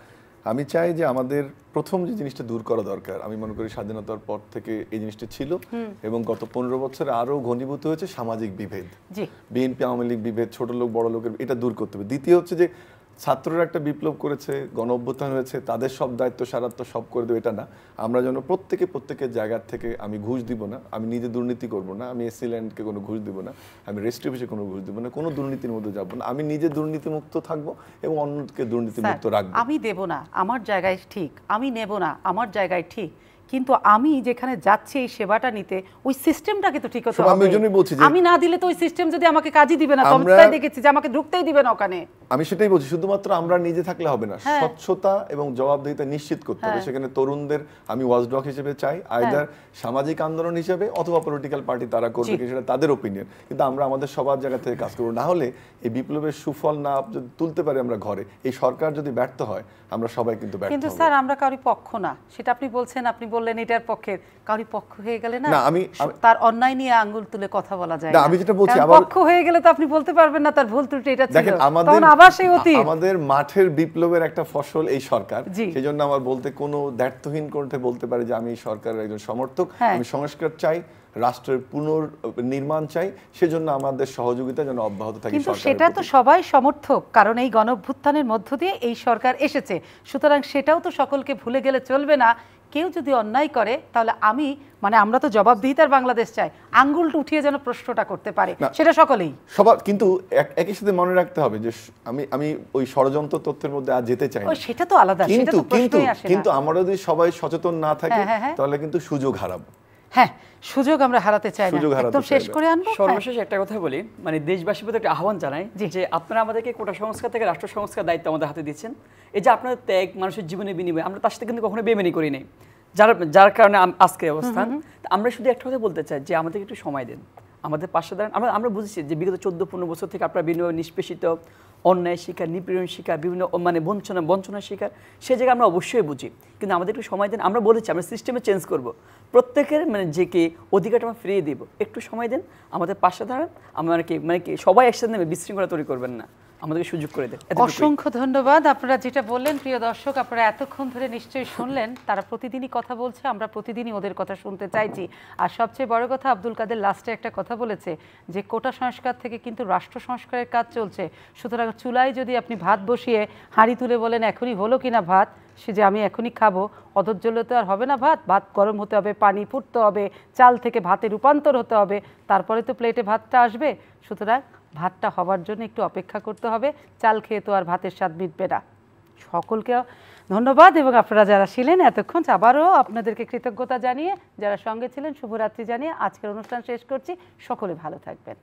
আমি চাই যে আমাদের প্রথম যে জিনিসটা দূর করা দরকার, আমি মনে করি স্বাধীনতার পর থেকে এই জিনিসটা ছিল এবং গত 15 বছরে আরো ঘনীভূত হয়েছে সামাজিক বিভেদ, বিএনপি আওয়ামী লীগ বিভেদ, ছোট লোক বড় লোকের, এটা দূর করতে হবে। দ্বিতীয় হচ্ছে যে ছাত্ররা একটা বিপ্লব করেছে, গণ অভ্যুত্থান হয়েছে, তাদের সব দায়িত্ব সারাত্ব সব করে দেবে এটা না। আমরা যেন প্রত্যেকের জায়গার থেকে, আমি ঘুষ দিব না, আমি নিজে দুর্নীতি করব না, আমি এসসি ল্যান্ডকে কোনো ঘুষ দিব না, আমি রেস্ট অফিসে কোনো ঘুষ দিব না, কোনো দুর্নীতির মধ্যে যাব না, আমি নিজে দুর্নীতিমুক্ত থাকবো এবং অন্যকে দুর্নীতিমুক্ত রাখবো। আমি দেব না, আমার জায়গায় ঠিক, আমি নেব না, আমার জায়গায় ঠিক, কিন্তু আমি যেখানে যাচ্ছি এই সেবাটা নিতে, ওই সিস্টেমটাকে তো ঠিক হতে হবে। আমি না দিলে তো ওই সিস্টেম যদি আমাকে কাজই দিবে না, তোমরা দেখেছি যে আমাকে ঢুকতেই দিবে না ওখানে। আমি সেটাই বলছি, শুধুমাত্র আমরা নিজে থাকলে হবে না, স্বচ্ছতা এবং জবাবদিহিতা নিশ্চিত করতে হবে। সেখানে তরুণদের আমি ওয়াচডগ হিসেবে চাই, আইদার সামাজিক আন্দোলন হিসেবে অথবা পলিটিক্যাল পার্টি তারা করবে, সেটা তাদের ওপিনিয়ন, কিন্তু আমরা আমাদের সবার জায়গা থেকে কাজ করবো। না হলে এই বিপ্লবের সুফল না যদি তুলতে পারি আমরা ঘরে, এই সরকার যদি ব্যর্থ হয়, আমরা সবাই কিন্তু ব্যর্থ হব। কিন্তু স্যার, আমরা কারোর পক্ষ না, সেটা আপনি বলছেন, আপনি বললেন এটার পক্ষের, কারোর পক্ষ হয়ে গেলে না আমি তার অন্যায় নিয়ে আঙ্গুল তুলে কথা বলা যায় না। আমি যেটা বলছি, আবার পক্ষ হয়ে গেলে তো আপনি বলতে পারবেন না তার ভুল ত্রুটি এটা ছিল, তখন আবার সেই অতীত। আমাদের মাঠের বিপ্লবের একটা ফসল এই সরকার, সেজন্য আমার বলতে কোনো দ্ব্যর্থহীন করতে বলতে পারি যে আমি এই সরকারের একজন সমর্থক। আমি সংস্কার চাই, রাষ্ট্রের পুনর্নির্মাণ চাই, সেজন্য আমাদের সহযোগিতা যেন অব্যাহত থাকে। কিন্তু সেটা তো সবাই সমর্থক, কারণ এই গণঅভ্যুত্থানের মধ্য দিয়ে এই সরকার এসেছে। সুতরাং সেটাও তো সকলকে ভুলে গেলে চলবে না। কেউ যদি অন্যায় করে তাহলে আমি মানে আমরা তো জবাবদিহিতার বাংলাদেশ চাই, আঙ্গুলটা উঠিয়ে যেন প্রশ্নটা করতে পারে, সেটা সকলেই সবার। কিন্তু একই সাথে মনে রাখতে হবে যে আমি ওই ষড়যন্ত্র তথ্যের মধ্যে আর যেতে চাই না, সেটা তো আলাদা, সেটা তো প্রশ্নই আসে না। কিন্তু আমরা যদি সবাই সচেতন না থাকি তাহলে কিন্তু সুযোগ হারাবো। হ্যাঁ, সুযোগ আমরা হারাতে চাই না। একদম শেষ করে আনবো, সর্বশেষ একটা কথা বলি, মানে দেশবাসীর প্রতি একটা আহ্বান জানাই যে আপনারা আমাদেরকে কোটা সংস্কার থেকে রাষ্ট্র সংস্কার দায়িত্ব আমাদের হাতে দিচ্ছেন। এই যে আপনাদের ত্যাগ, মানুষের জীবনের বিনিময়ে, আমরা তার সাথে কিন্তু কখনো বেমানি করি নাই, যার কারণে আজকে অবস্থান। আমরা শুধু একটা কথা বলতে চাই যে আমাদেরকে একটু সময় দেন, আমাদের পাশে দাঁড়ান। আমরা বুঝেছি যে বিগত 14-15 বছর থেকে আপনারা বিভিন্ন নিষ্পেষিত, অন্যায় শিকার, নিপীড়ন শিকার, বিভিন্ন মানে বঞ্চনার শিকার, সে জায়গায় আমরা অবশ্যই বুঝি, কিন্তু আমাদের একটু সময় দেন। আমরা বলেছি আমরা সিস্টেমে চেঞ্জ করব, প্রত্যেকের মানে যে কি অধিকারটা আমরা ফিরিয়ে দিব, একটু সময় দেন, আমাদের পাশে দাঁড়ান। আমরা কি সবাই একসাথে নেবে, বিশৃঙ্খলা তৈরি করবেন না, আমাদেরকে সুযোগ করে দেন। অসংখ্য ধন্যবাদ। আপনারা যেটা বললেন প্রিয় দর্শক, আপনারা এতক্ষণ ধরে নিশ্চয়ই শুনলেন, তারা প্রতিদিনই কথা বলছে, আমরা প্রতিদিনই ওদের কথা শুনতে চাইছি। আর সবচেয়ে বড় কথা, আব্দুল কাদের লাস্টে একটা কথা বলেছে যে কোটা সংস্কার থেকে কিন্তু রাষ্ট্র সংস্কারের কাজ চলছে। সুতরাং চুলায় যদি আপনি ভাত বসিয়ে হাঁড়ি তুলে বলেন এখনই হলো কিনা ভাত, সে যে আমি এখনই খাবো, অধৈর্য তো আর হবে না। ভাত গরম হতে হবে, পানি ফুটতে হবে, চাল থেকে ভাতে রূপান্তর হতে হবে, তারপরে তো প্লেটে ভাতটা আসবে। সুতরাং ভাতটা হবার জন্য একটু অপেক্ষা করতে হবে, চাল খেয়ে তো আর ভাতের স্বাদ মিটবে না। সকলকে ধন্যবাদ, এবং আপনারা যারা ছিলেন এতক্ষণ, আবারও আপনাদেরকে কৃতজ্ঞতা জানিয়ে, যারা সঙ্গে ছিলেন শুভরাত্রি জানিয়ে আজকের অনুষ্ঠান শেষ করছি। সকলে ভালো থাকবেন।